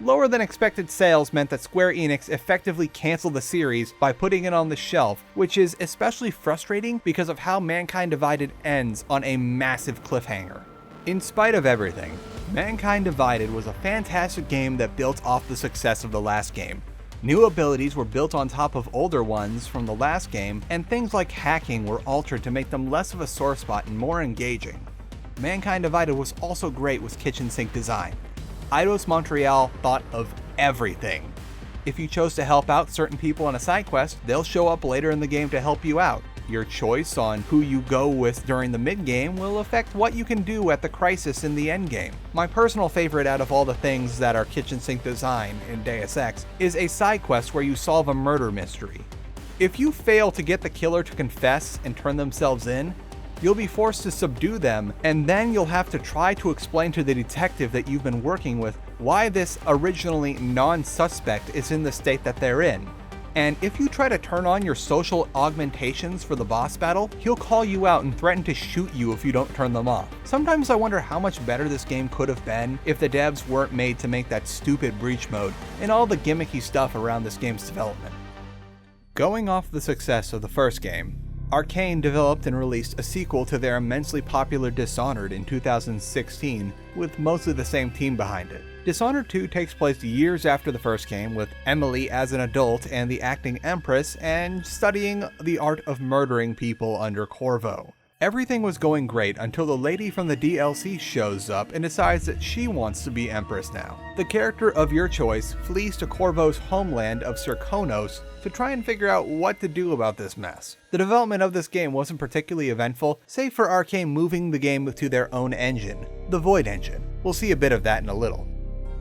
Lower than expected sales meant that Square Enix effectively canceled the series by putting it on the shelf, which is especially frustrating because of how Mankind Divided ends on a massive cliffhanger. In spite of everything, Mankind Divided was a fantastic game that built off the success of the last game. New abilities were built on top of older ones from the last game, and things like hacking were altered to make them less of a sore spot and more engaging. Mankind Divided was also great with kitchen sink design. Eidos Montreal thought of everything. If you chose to help out certain people on a side quest, they'll show up later in the game to help you out. Your choice on who you go with during the mid-game will affect what you can do at the crisis in the endgame. My personal favorite out of all the things that are kitchen sink design in Deus Ex is a side quest where you solve a murder mystery. If you fail to get the killer to confess and turn themselves in, you'll be forced to subdue them, and then you'll have to try to explain to the detective that you've been working with why this originally non-suspect is in the state that they're in. And if you try to turn on your social augmentations for the boss battle, he'll call you out and threaten to shoot you if you don't turn them off. Sometimes I wonder how much better this game could have been if the devs weren't made to make that stupid breach mode and all the gimmicky stuff around this game's development. Going off the success of the first game, Arkane developed and released a sequel to their immensely popular Dishonored in 2016, with mostly the same team behind it. Dishonored 2 takes place years after the first game, with Emily as an adult and the acting Empress, and studying the art of murdering people under Corvo. Everything was going great until the lady from the DLC shows up and decides that she wants to be Empress now. The character of your choice flees to Corvo's homeland of Serkonos to try and figure out what to do about this mess. The development of this game wasn't particularly eventful, save for Arkane moving the game to their own engine, the Void engine. We'll see a bit of that in a little.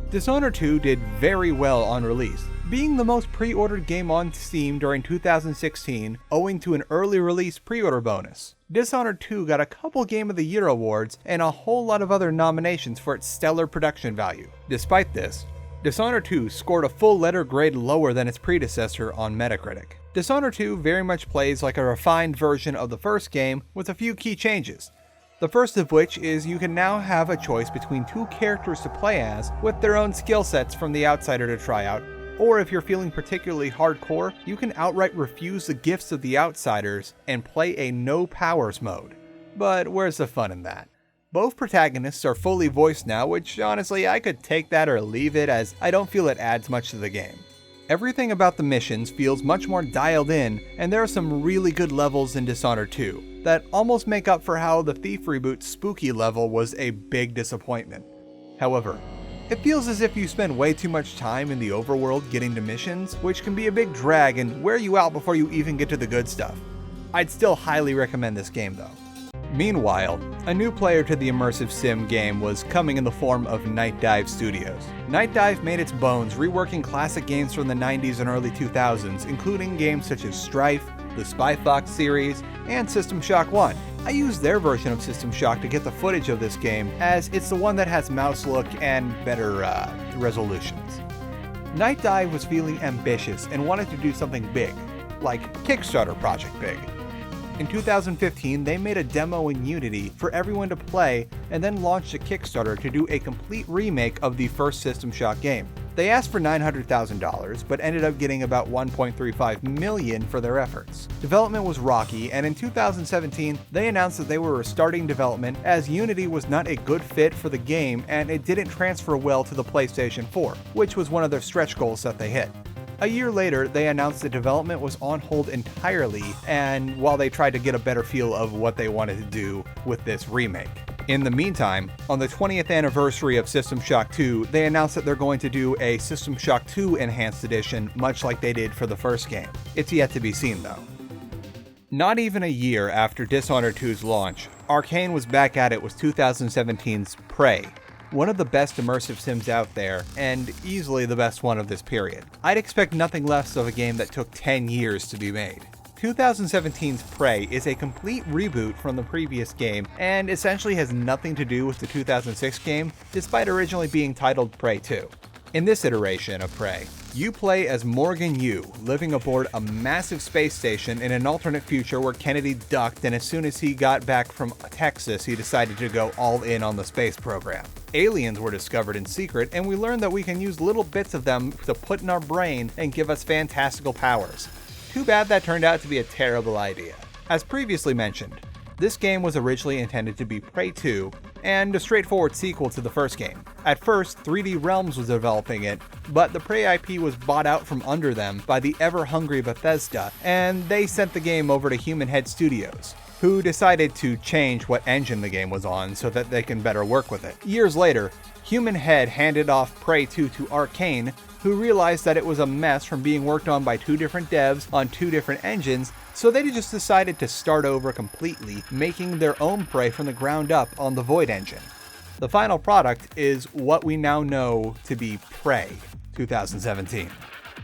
Dishonored 2 did very well on release, being the most pre-ordered game on Steam during 2016 owing to an early release pre-order bonus. Dishonored 2 got a couple Game of the Year awards and a whole lot of other nominations for its stellar production value. Despite this, Dishonored 2 scored a full letter grade lower than its predecessor on Metacritic. Dishonored 2 very much plays like a refined version of the first game with a few key changes. The first of which is you can now have a choice between two characters to play as with their own skill sets from the outsider to try out, or if you're feeling particularly hardcore, you can outright refuse the gifts of the outsiders and play a no powers mode. But where's the fun in that? Both protagonists are fully voiced now, which honestly I could take that or leave it as I don't feel it adds much to the game. Everything about the missions feels much more dialed in, and there are some really good levels in Dishonored 2 that almost make up for how the Thief Reboot's spooky level was a big disappointment. However, it feels as if you spend way too much time in the overworld getting to missions, which can be a big drag and wear you out before you even get to the good stuff. I'd still highly recommend this game though. Meanwhile, a new player to the Immersive Sim game was coming in the form of Night Dive Studios. Night Dive made its bones reworking classic games from the 90s and early 2000s, including games such as Strife, the Spy Fox series, and System Shock 1. I used their version of System Shock to get the footage of this game, as it's the one that has mouse look and better resolutions. Night Dive was feeling ambitious and wanted to do something big, like Kickstarter Project Big. In 2015, they made a demo in Unity for everyone to play and then launched a Kickstarter to do a complete remake of the first System Shock game. They asked for $900,000, but ended up getting about $1.35 million for their efforts. Development was rocky, and in 2017, they announced that they were restarting development as Unity was not a good fit for the game and it didn't transfer well to the PlayStation 4, which was one of their stretch goals that they hit. A year later, they announced that development was on hold entirely, and while they tried to get a better feel of what they wanted to do with this remake. In the meantime, on the 20th anniversary of System Shock 2, they announced that they're going to do a System Shock 2 Enhanced Edition, much like they did for the first game. It's yet to be seen though. Not even a year after Dishonored 2's launch, Arkane was back at it with 2017's Prey, one of the best immersive sims out there, and easily the best one of this period. I'd expect nothing less of a game that took 10 years to be made. 2017's Prey is a complete reboot from the previous game, and essentially has nothing to do with the 2006 game, despite originally being titled Prey 2. In this iteration of Prey, you play as Morgan Yu, living aboard a massive space station in an alternate future where Kennedy ducked, and as soon as he got back from Texas, he decided to go all in on the space program. Aliens were discovered in secret, and we learned that we can use little bits of them to put in our brain and give us fantastical powers. Too bad that turned out to be a terrible idea. As previously mentioned, this game was originally intended to be Prey 2, and a straightforward sequel to the first game. At first, 3D Realms was developing it, but the Prey IP was bought out from under them by the ever-hungry Bethesda, and they sent the game over to Human Head Studios, who decided to change what engine the game was on so that they can better work with it. Years later, Human Head handed off Prey 2 to Arkane, who realized that it was a mess from being worked on by two different devs on two different engines, so they just decided to start over completely, making their own Prey from the ground up on the Void engine. The final product is what we now know to be Prey 2017.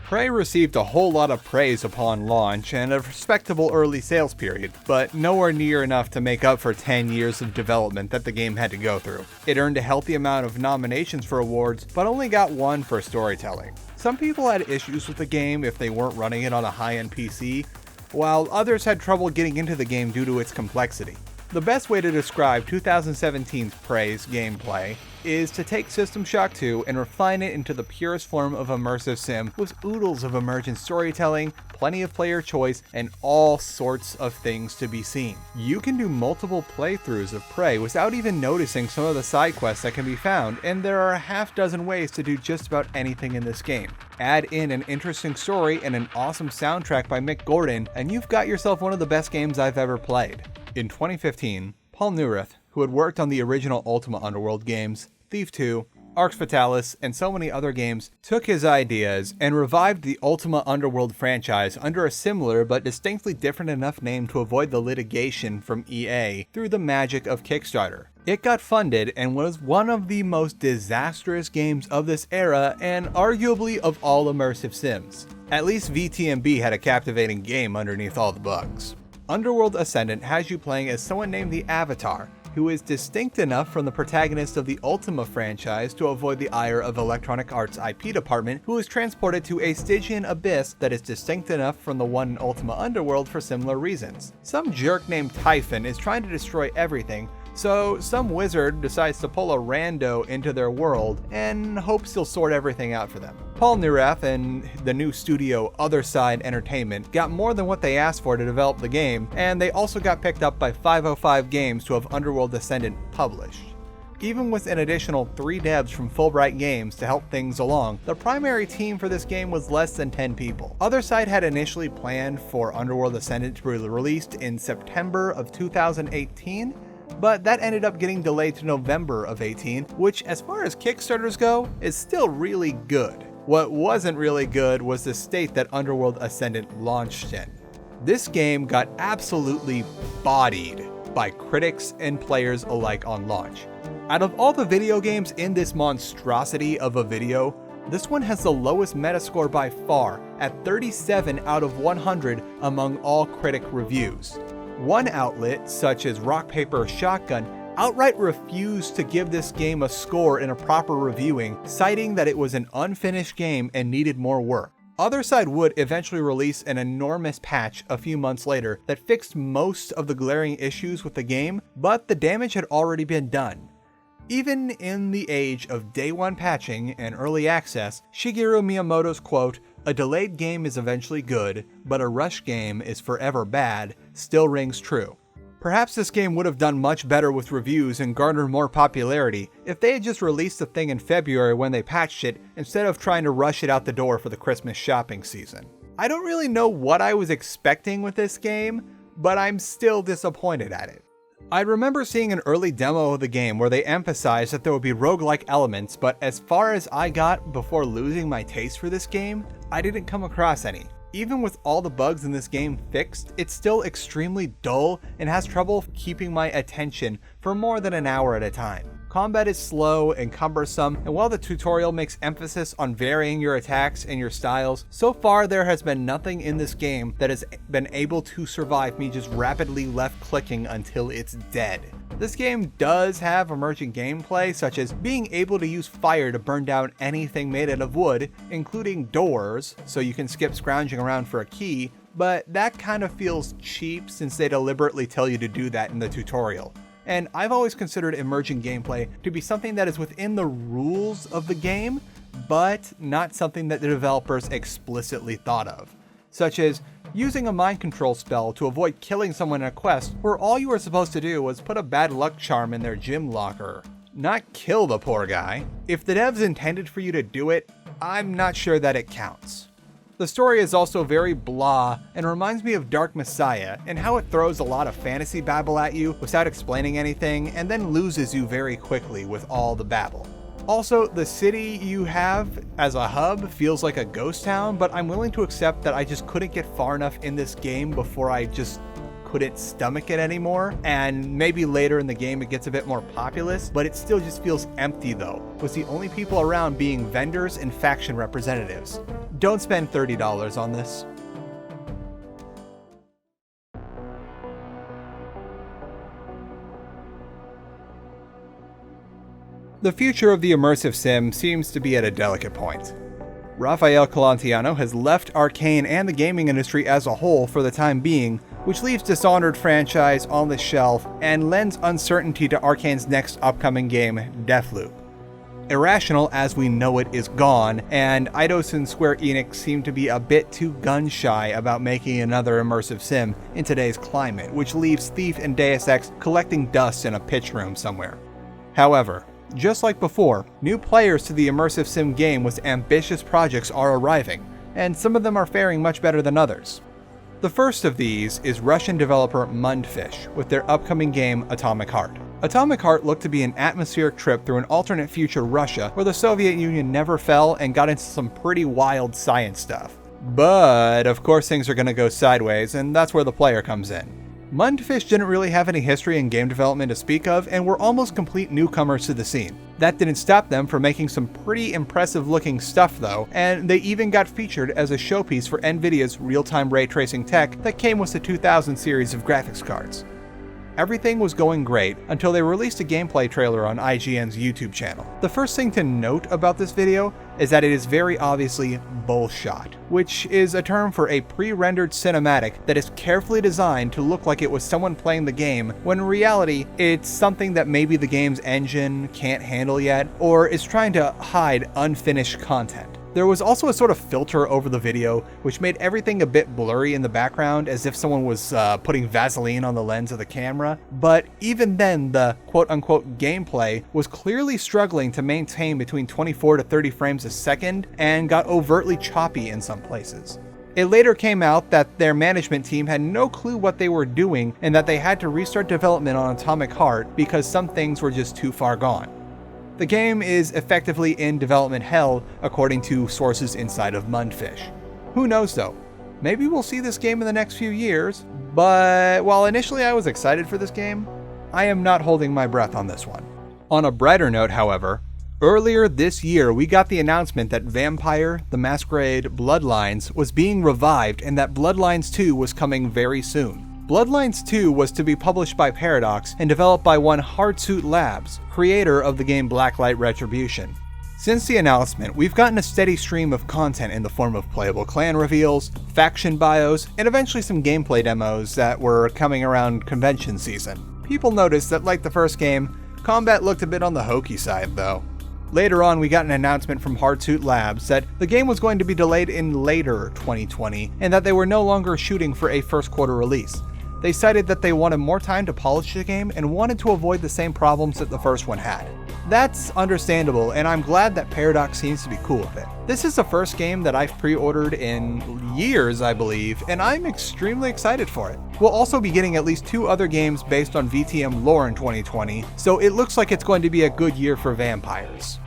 Prey received a whole lot of praise upon launch and a respectable early sales period, but nowhere near enough to make up for 10 years of development that the game had to go through. It earned a healthy amount of nominations for awards, but only got one for storytelling. Some people had issues with the game if they weren't running it on a high-end PC, while others had trouble getting into the game due to its complexity. The best way to describe 2017's Prey's gameplay is to take System Shock 2 and refine it into the purest form of immersive sim with oodles of emergent storytelling, plenty of player choice, and all sorts of things to be seen. You can do multiple playthroughs of Prey without even noticing some of the side quests that can be found, and there are a half dozen ways to do just about anything in this game. Add in an interesting story and an awesome soundtrack by Mick Gordon, and you've got yourself one of the best games I've ever played. In 2015, Paul Neurath, who had worked on the original Ultima Underworld games, Thief 2, Arx Fatalis, and so many other games, took his ideas and revived the Ultima Underworld franchise under a similar but distinctly different enough name to avoid the litigation from EA through the magic of Kickstarter. It got funded and was one of the most disastrous games of this era and arguably of all immersive sims. At least VTMB had a captivating game underneath all the bugs. Underworld Ascendant has you playing as someone named the Avatar, who is distinct enough from the protagonist of the Ultima franchise to avoid the ire of Electronic Arts' IP department, who is transported to a Stygian abyss that is distinct enough from the one in Ultima Underworld for similar reasons. Some jerk named Typhon is trying to destroy everything, so some wizard decides to pull a rando into their world and hopes he'll sort everything out for them. Paul Neurath and the new studio Otherside Entertainment got more than what they asked for to develop the game, and they also got picked up by 505 Games to have Underworld Ascendant published. Even with an additional 3 devs from Fulbright Games to help things along, the primary team for this game was less than 10 people. Otherside had initially planned for Underworld Ascendant to be released in September of 2018, but that ended up getting delayed to November of 18, which as far as Kickstarters go, is still really good. What wasn't really good was the state that Underworld Ascendant launched in. This game got absolutely bodied by critics and players alike on launch. Out of all the video games in this monstrosity of a video, this one has the lowest Metascore by far, at 37 out of 100 among all critic reviews. One outlet, such as Rock Paper Shotgun, outright refused to give this game a score in a proper reviewing, citing that it was an unfinished game and needed more work. Otherside would eventually release an enormous patch a few months later that fixed most of the glaring issues with the game, but the damage had already been done. Even in the age of day one patching and early access, Shigeru Miyamoto's quote, "A delayed game is eventually good, but a rushed game is forever bad," still rings true. Perhaps this game would have done much better with reviews and garnered more popularity if they had just released the thing in February when they patched it, instead of trying to rush it out the door for the Christmas shopping season. I don't really know what I was expecting with this game, but I'm still disappointed at it. I remember seeing an early demo of the game where they emphasized that there would be roguelike elements, but as far as I got before losing my taste for this game, I didn't come across any. Even with all the bugs in this game fixed, it's still extremely dull and has trouble keeping my attention for more than an hour at a time. Combat is slow and cumbersome, and while the tutorial makes emphasis on varying your attacks and your styles, so far there has been nothing in this game that has been able to survive me just rapidly left-clicking until it's dead. This game does have emergent gameplay, such as being able to use fire to burn down anything made out of wood, including doors, so you can skip scrounging around for a key, but that kind of feels cheap since they deliberately tell you to do that in the tutorial. And I've always considered emergent gameplay to be something that is within the rules of the game, but not something that the developers explicitly thought of. Such as using a mind control spell to avoid killing someone in a quest where all you were supposed to do was put a bad luck charm in their gym locker. Not kill the poor guy. If the devs intended for you to do it, I'm not sure that it counts. The story is also very blah and reminds me of Dark Messiah and how it throws a lot of fantasy babble at you without explaining anything and then loses you very quickly with all the babble. Also, the city you have as a hub feels like a ghost town, but I'm willing to accept that I just couldn't get far enough in this game before I just couldn't stomach it anymore, and maybe later in the game it gets a bit more populous, but it still just feels empty though, with the only people around being vendors and faction representatives. Don't spend $30 on this. The future of the immersive sim seems to be at a delicate point. Raphael Colontiano has left Arkane and the gaming industry as a whole for the time being, which leaves Dishonored franchise on the shelf and lends uncertainty to Arkane's next upcoming game, Deathloop. Irrational as we know it is gone, and Eidos and Square Enix seem to be a bit too gun-shy about making another immersive sim in today's climate, which leaves Thief and Deus Ex collecting dust in a pitch room somewhere. However, just like before, new players to the immersive sim game with ambitious projects are arriving, and some of them are faring much better than others. The first of these is Russian developer Mundfish with their upcoming game Atomic Heart. Atomic Heart looked to be an atmospheric trip through an alternate future Russia where the Soviet Union never fell and got into some pretty wild science stuff. But of course things are going to go sideways, and that's where the player comes in. Mundfish didn't really have any history in game development to speak of and were almost complete newcomers to the scene. That didn't stop them from making some pretty impressive looking stuff though, and they even got featured as a showpiece for Nvidia's real-time ray tracing tech that came with the 2000 series of graphics cards. Everything was going great until they released a gameplay trailer on IGN's YouTube channel. The first thing to note about this video is that it is very obviously bullshot, which is a term for a pre-rendered cinematic that is carefully designed to look like it was someone playing the game, when in reality, it's something that maybe the game's engine can't handle yet, or is trying to hide unfinished content. There was also a sort of filter over the video, which made everything a bit blurry in the background, as if someone was putting Vaseline on the lens of the camera. But even then, the quote-unquote gameplay was clearly struggling to maintain between 24 to 30 frames a second, and got overtly choppy in some places. It later came out that their management team had no clue what they were doing, and that they had to restart development on Atomic Heart because some things were just too far gone. The game is effectively in development hell, according to sources inside of Mundfish. Who knows though? Maybe we'll see this game in the next few years, but while initially I was excited for this game, I am not holding my breath on this one. On a brighter note, however, earlier this year we got the announcement that Vampire: The Masquerade Bloodlines was being revived and that Bloodlines 2 was coming very soon. Bloodlines 2 was to be published by Paradox and developed by one Hardsuit Labs, creator of the game Blacklight Retribution. Since the announcement, we've gotten a steady stream of content in the form of playable clan reveals, faction bios, and eventually some gameplay demos that were coming around convention season. People noticed that, like the first game, combat looked a bit on the hokey side though. Later on, we got an announcement from Hardsuit Labs that the game was going to be delayed in later 2020 and that they were no longer shooting for a first quarter release. They cited that they wanted more time to polish the game and wanted to avoid the same problems that the first one had. That's understandable, and I'm glad that Paradox seems to be cool with it. This is the first game that I've pre-ordered in years, I believe, and I'm extremely excited for it. We'll also be getting at least 2 other games based on VTM lore in 2020, so it looks like it's going to be a good year for vampires.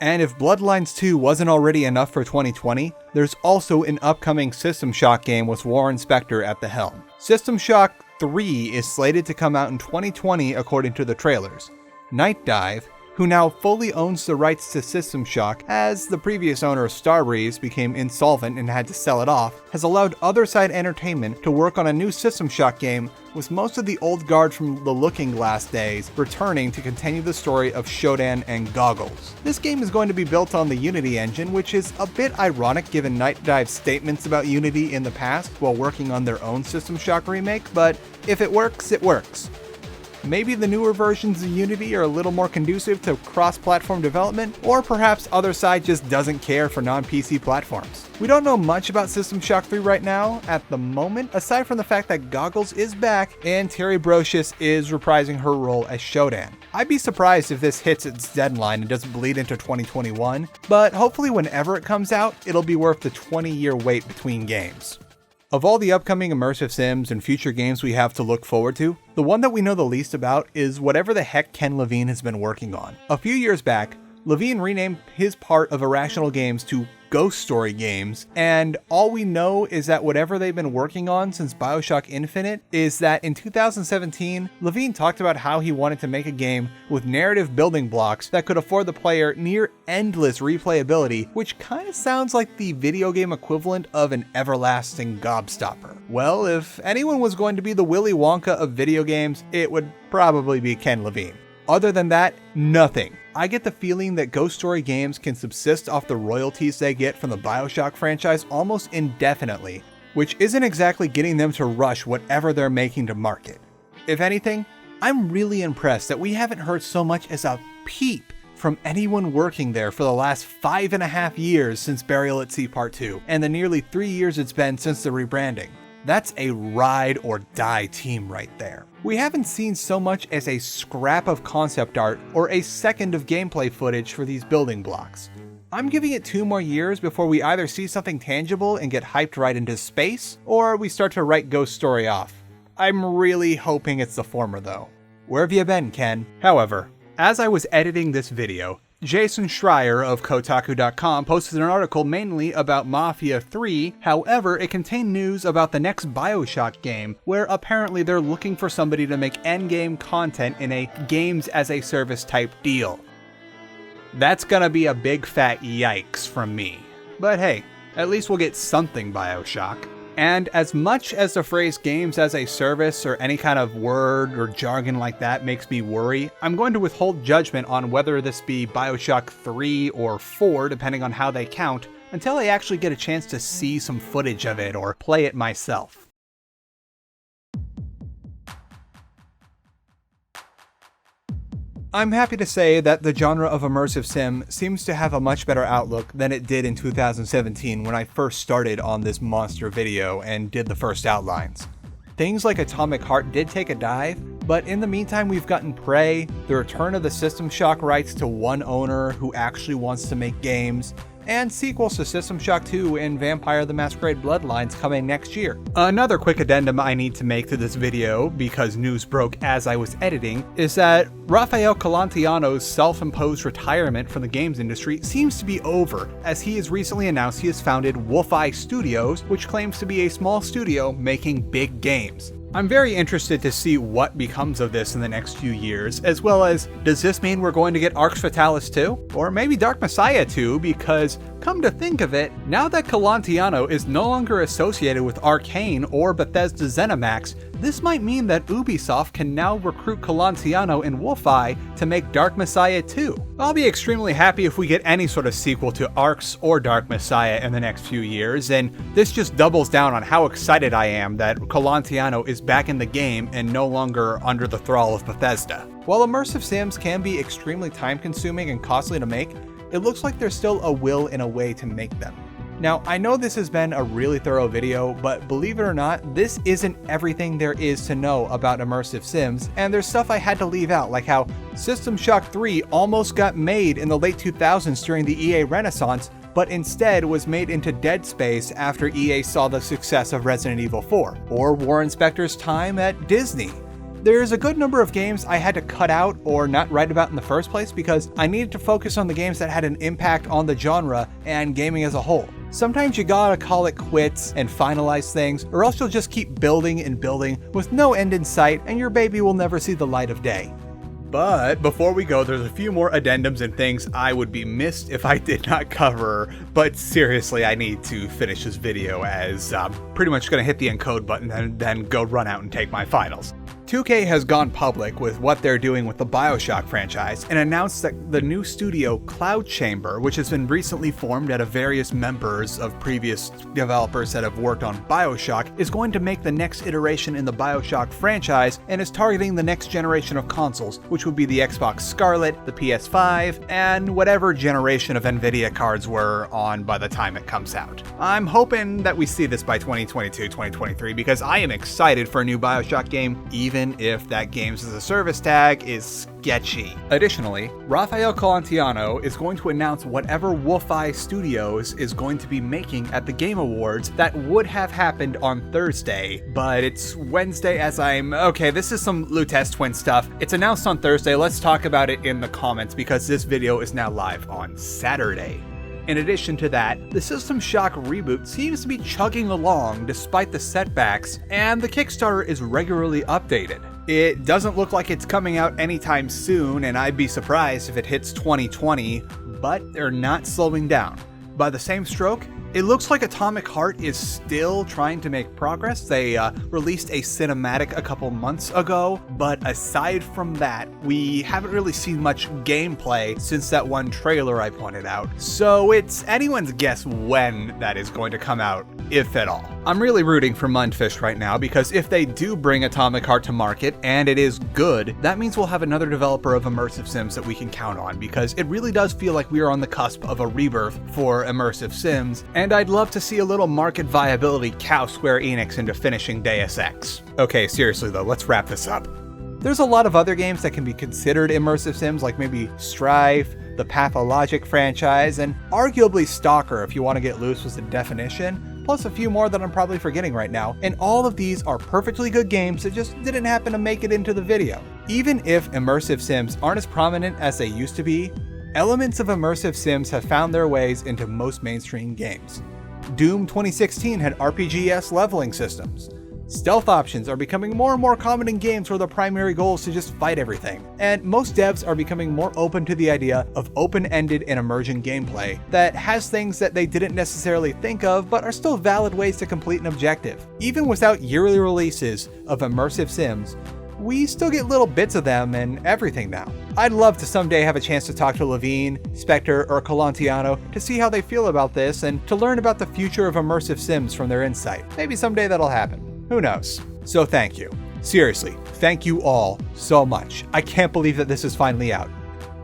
And if Bloodlines 2 wasn't already enough for 2020, there's also an upcoming System Shock game with Warren Spector at the helm. System Shock 3 is slated to come out in 2020 according to the trailers. Night Dive, who now fully owns the rights to System Shock as the previous owner of Starbreeze became insolvent and had to sell it off, has allowed Otherside Entertainment to work on a new System Shock game with most of the old guard from the Looking Glass days returning to continue the story of Shodan and Goggles. This game is going to be built on the Unity engine, which is a bit ironic given Night Dive's statements about Unity in the past while working on their own System Shock remake, but if it works, it works. Maybe the newer versions of Unity are a little more conducive to cross-platform development, or perhaps Otherside just doesn't care for non-PC platforms. We don't know much about System Shock 3 right now, at the moment, aside from the fact that Goggles is back and Terry Brocious is reprising her role as Shodan. I'd be surprised if this hits its deadline and doesn't bleed into 2021, but hopefully whenever it comes out, it'll be worth the 20-year wait between games. Of all the upcoming Immersive Sims and future games we have to look forward to, the one that we know the least about is whatever the heck Ken Levine has been working on. A few years back, Levine renamed his part of Irrational Games to Ghost Story Games, and all we know is that whatever they've been working on since Bioshock Infinite is that in 2017, Levine talked about how he wanted to make a game with narrative building blocks that could afford the player near endless replayability, which kind of sounds like the video game equivalent of an everlasting gobstopper. Well, if anyone was going to be the Willy Wonka of video games, it would probably be Ken Levine. Other than that, nothing. I get the feeling that Ghost Story Games can subsist off the royalties they get from the Bioshock franchise almost indefinitely, which isn't exactly getting them to rush whatever they're making to market. If anything, I'm really impressed that we haven't heard so much as a peep from anyone working there for the last 5.5 years since Burial at Sea Part 2, and the nearly 3 years it's been since the rebranding. That's a ride or die team right there. We haven't seen so much as a scrap of concept art or a second of gameplay footage for these building blocks. I'm giving it 2 more years before we either see something tangible and get hyped right into space, or we start to write Ghost Story off. I'm really hoping it's the former though. Where have you been, Ken? However, as I was editing this video, Jason Schreier of Kotaku.com posted an article mainly about Mafia 3, however, it contained news about the next Bioshock game, where apparently they're looking for somebody to make endgame content in a games-as-a-service type deal. That's gonna be a big fat yikes from me. But hey, at least we'll get something Bioshock. And as much as the phrase games as a service or any kind of word or jargon like that makes me worry, I'm going to withhold judgment on whether this be Bioshock 3 or 4, depending on how they count, until I actually get a chance to see some footage of it or play it myself. I'm happy to say that the genre of immersive sim seems to have a much better outlook than it did in 2017 when I first started on this monster video and did the first outlines. Things like Atomic Heart did take a dive, but in the meantime we've gotten Prey, the return of the System Shock rights to one owner who actually wants to make games, and sequels to System Shock 2 and Vampire the Masquerade Bloodlines coming next year. Another quick addendum I need to make to this video, because news broke as I was editing, is that Raphael Colontiano's self-imposed retirement from the games industry seems to be over, as he has recently announced he has founded Wolfeye Studios, which claims to be a small studio making big games. I'm very interested to see what becomes of this in the next few years, as well as, does this mean we're going to get Arx Fatalis 2? Or maybe Dark Messiah 2, because, come to think of it, now that Colontiano is no longer associated with Arkane or Bethesda ZeniMax, this might mean that Ubisoft can now recruit Colontiano and Wolfeye to make Dark Messiah 2. I'll be extremely happy if we get any sort of sequel to Arx or Dark Messiah in the next few years, and this just doubles down on how excited I am that Colontiano is back in the game and no longer under the thrall of Bethesda. While immersive sims can be extremely time-consuming and costly to make, it looks like there's still a will and a way to make them. Now, I know this has been a really thorough video, but believe it or not, this isn't everything there is to know about immersive sims, and there's stuff I had to leave out, like how System Shock 3 almost got made in the late 2000s during the EA Renaissance, but instead was made into dead space after EA saw the success of Resident Evil 4, or Warren Spector's time at Disney. There's a good number of games I had to cut out or not write about in the first place because I needed to focus on the games that had an impact on the genre and gaming as a whole. Sometimes you gotta call it quits and finalize things, or else you'll just keep building and building with no end in sight and your baby will never see the light of day. But before we go, there's a few more addendums and things I would be missed if I did not cover, but seriously, I need to finish this video as I'm pretty much gonna hit the encode button and then go run out and take my finals. 2K has gone public with what they're doing with the Bioshock franchise and announced that the new studio Cloud Chamber, which has been recently formed out of various members of previous developers that have worked on Bioshock, is going to make the next iteration in the Bioshock franchise and is targeting the next generation of consoles, which would be the Xbox Scarlet, the PS5, and whatever generation of Nvidia cards we're on by the time it comes out. I'm hoping that we see this by 2022-2023 because I am excited for a new Bioshock game, even if that games as a service tag is sketchy. Additionally, Raphael Colontiano is going to announce whatever Wolfeye Studios is going to be making at the Game Awards that would have happened on Thursday, but it's Wednesday as okay, this is some Lutez Twin stuff. It's announced on Thursday, let's talk about it in the comments because this video is now live on Saturday. In addition to that, the System Shock reboot seems to be chugging along despite the setbacks, and the Kickstarter is regularly updated. It doesn't look like it's coming out anytime soon, and I'd be surprised if it hits 2020, but they're not slowing down. By the same stroke, it looks like Atomic Heart is still trying to make progress. They released a cinematic a couple months ago, but aside from that, we haven't really seen much gameplay since that one trailer I pointed out. So it's anyone's guess when that is going to come out, if at all. I'm really rooting for Mundfish right now because if they do bring Atomic Heart to market and it is good, that means we'll have another developer of immersive sims that we can count on because it really does feel like we are on the cusp of a rebirth for immersive sims, and I'd love to see a little market viability cow Square Enix into finishing Deus Ex. Okay, seriously though, let's wrap this up. There's a lot of other games that can be considered immersive sims, like maybe Strife, the Pathologic franchise, and arguably Stalker if you want to get loose was the definition, plus a few more that I'm probably forgetting right now, and all of these are perfectly good games that just didn't happen to make it into the video. Even if Immersive Sims aren't as prominent as they used to be, elements of Immersive Sims have found their ways into most mainstream games. Doom 2016 had RPG-esque leveling systems. Stealth options are becoming more and more common in games where the primary goal is to just fight everything. And most devs are becoming more open to the idea of open-ended and emergent gameplay that has things that they didn't necessarily think of but are still valid ways to complete an objective. Even without yearly releases of Immersive Sims, we still get little bits of them and everything now. I'd love to someday have a chance to talk to Levine, Spector, or Colontiano to see how they feel about this and to learn about the future of Immersive Sims from their insight. Maybe someday that'll happen. Who knows? So thank you. Seriously, thank you all so much. I can't believe that this is finally out.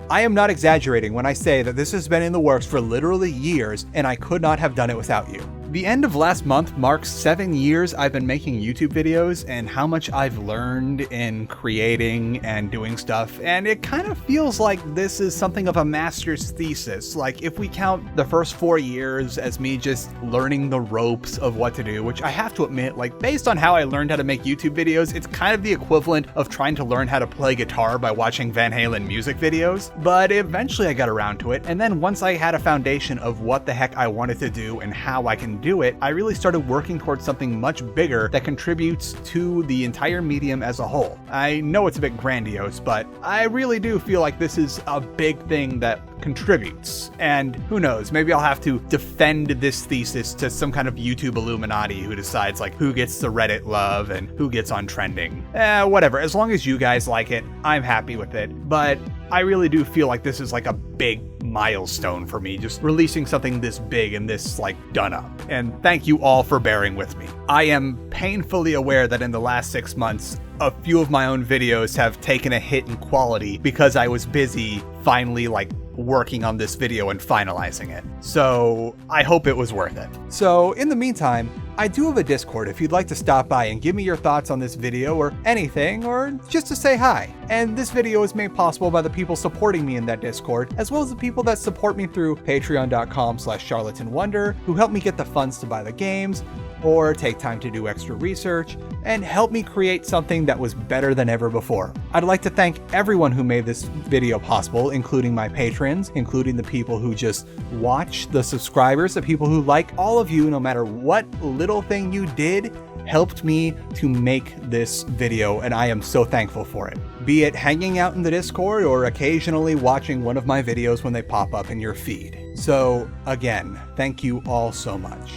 I am not exaggerating when I say that this has been in the works for literally years and I could not have done it without you. The end of last month marks 7 years I've been making YouTube videos and how much I've learned in creating and doing stuff, and it kind of feels like this is something of a master's thesis. Like, if we count the first 4 years as me just learning the ropes of what to do, which I have to admit, like, based on how I learned how to make YouTube videos, it's kind of the equivalent of trying to learn how to play guitar by watching Van Halen music videos, but eventually I got around to it, and then once I had a foundation of what the heck I wanted to do and how I can do it, I really started working towards something much bigger that contributes to the entire medium as a whole. I know it's a bit grandiose, but I really do feel like this is a big thing that contributes. And who knows, maybe I'll have to defend this thesis to some kind of YouTube Illuminati who decides like who gets the Reddit love and who gets on trending. Whatever, as long as you guys like it, I'm happy with it. But I really do feel like this is like a big milestone for me, just releasing something this big and this like done up. And thank you all for bearing with me. I am painfully aware that in the last 6 months, a few of my own videos have taken a hit in quality because I was busy finally like working on this video and finalizing it. So I hope it was worth it. So in the meantime, I do have a Discord if you'd like to stop by and give me your thoughts on this video or anything, or just to say hi. And this video is made possible by the people supporting me in that Discord, as well as the people that support me through patreon.com/charlatanwonder, who help me get the funds to buy the games, or take time to do extra research, and help me create something that was better than ever before. I'd like to thank everyone who made this video possible, including my patrons, including the people who just watch, the subscribers, the people who like. All of you, no matter what little thing you did, helped me to make this video, and I am so thankful for it. Be it hanging out in the Discord or occasionally watching one of my videos when they pop up in your feed. So again, thank you all so much.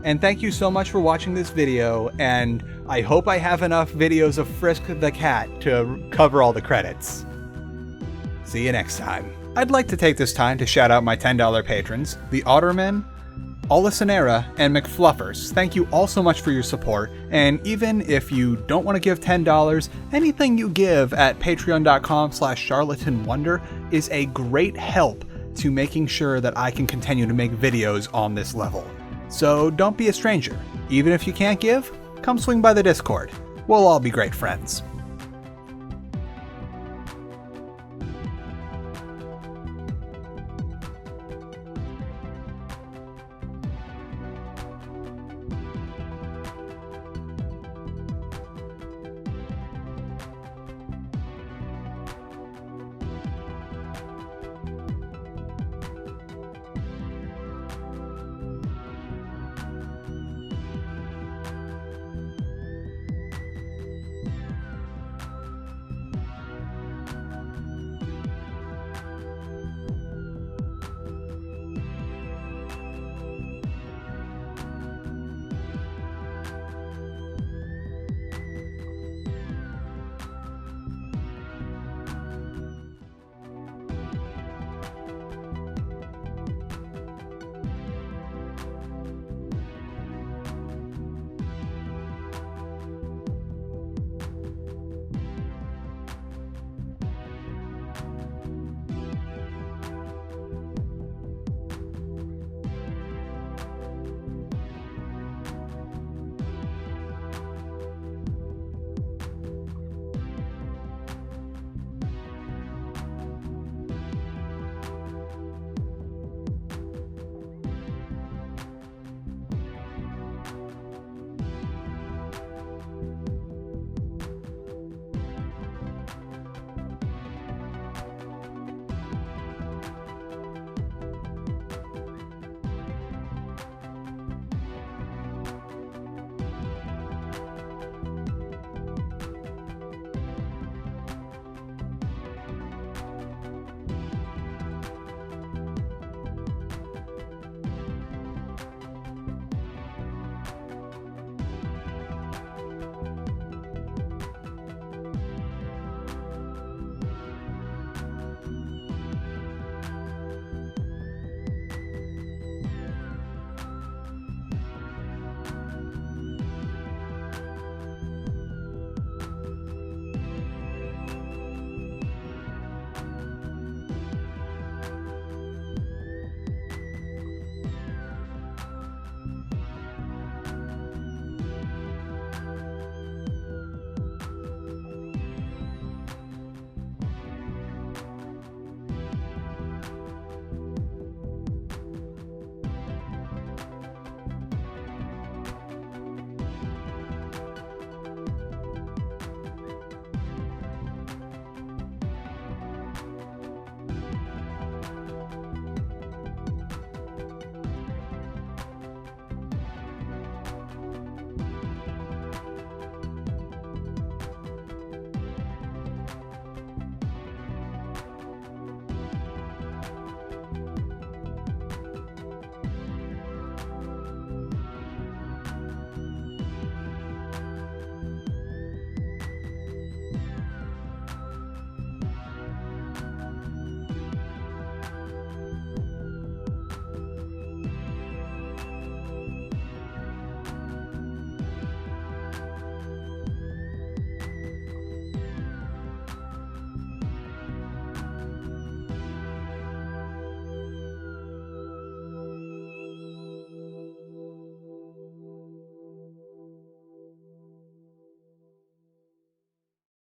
And thank you so much for watching this video, and I hope I have enough videos of Frisk the cat to cover all the credits. See you next time. I'd like to take this time to shout out my $10 patrons, the Otterman, Olisanera, and McFluffers. Thank you all so much for your support, and even if you don't want to give $10, anything you give at patreon.com/charlatanwonder is a great help to making sure that I can continue to make videos on this level. So don't be a stranger. Even if you can't give, come swing by the Discord. We'll all be great friends.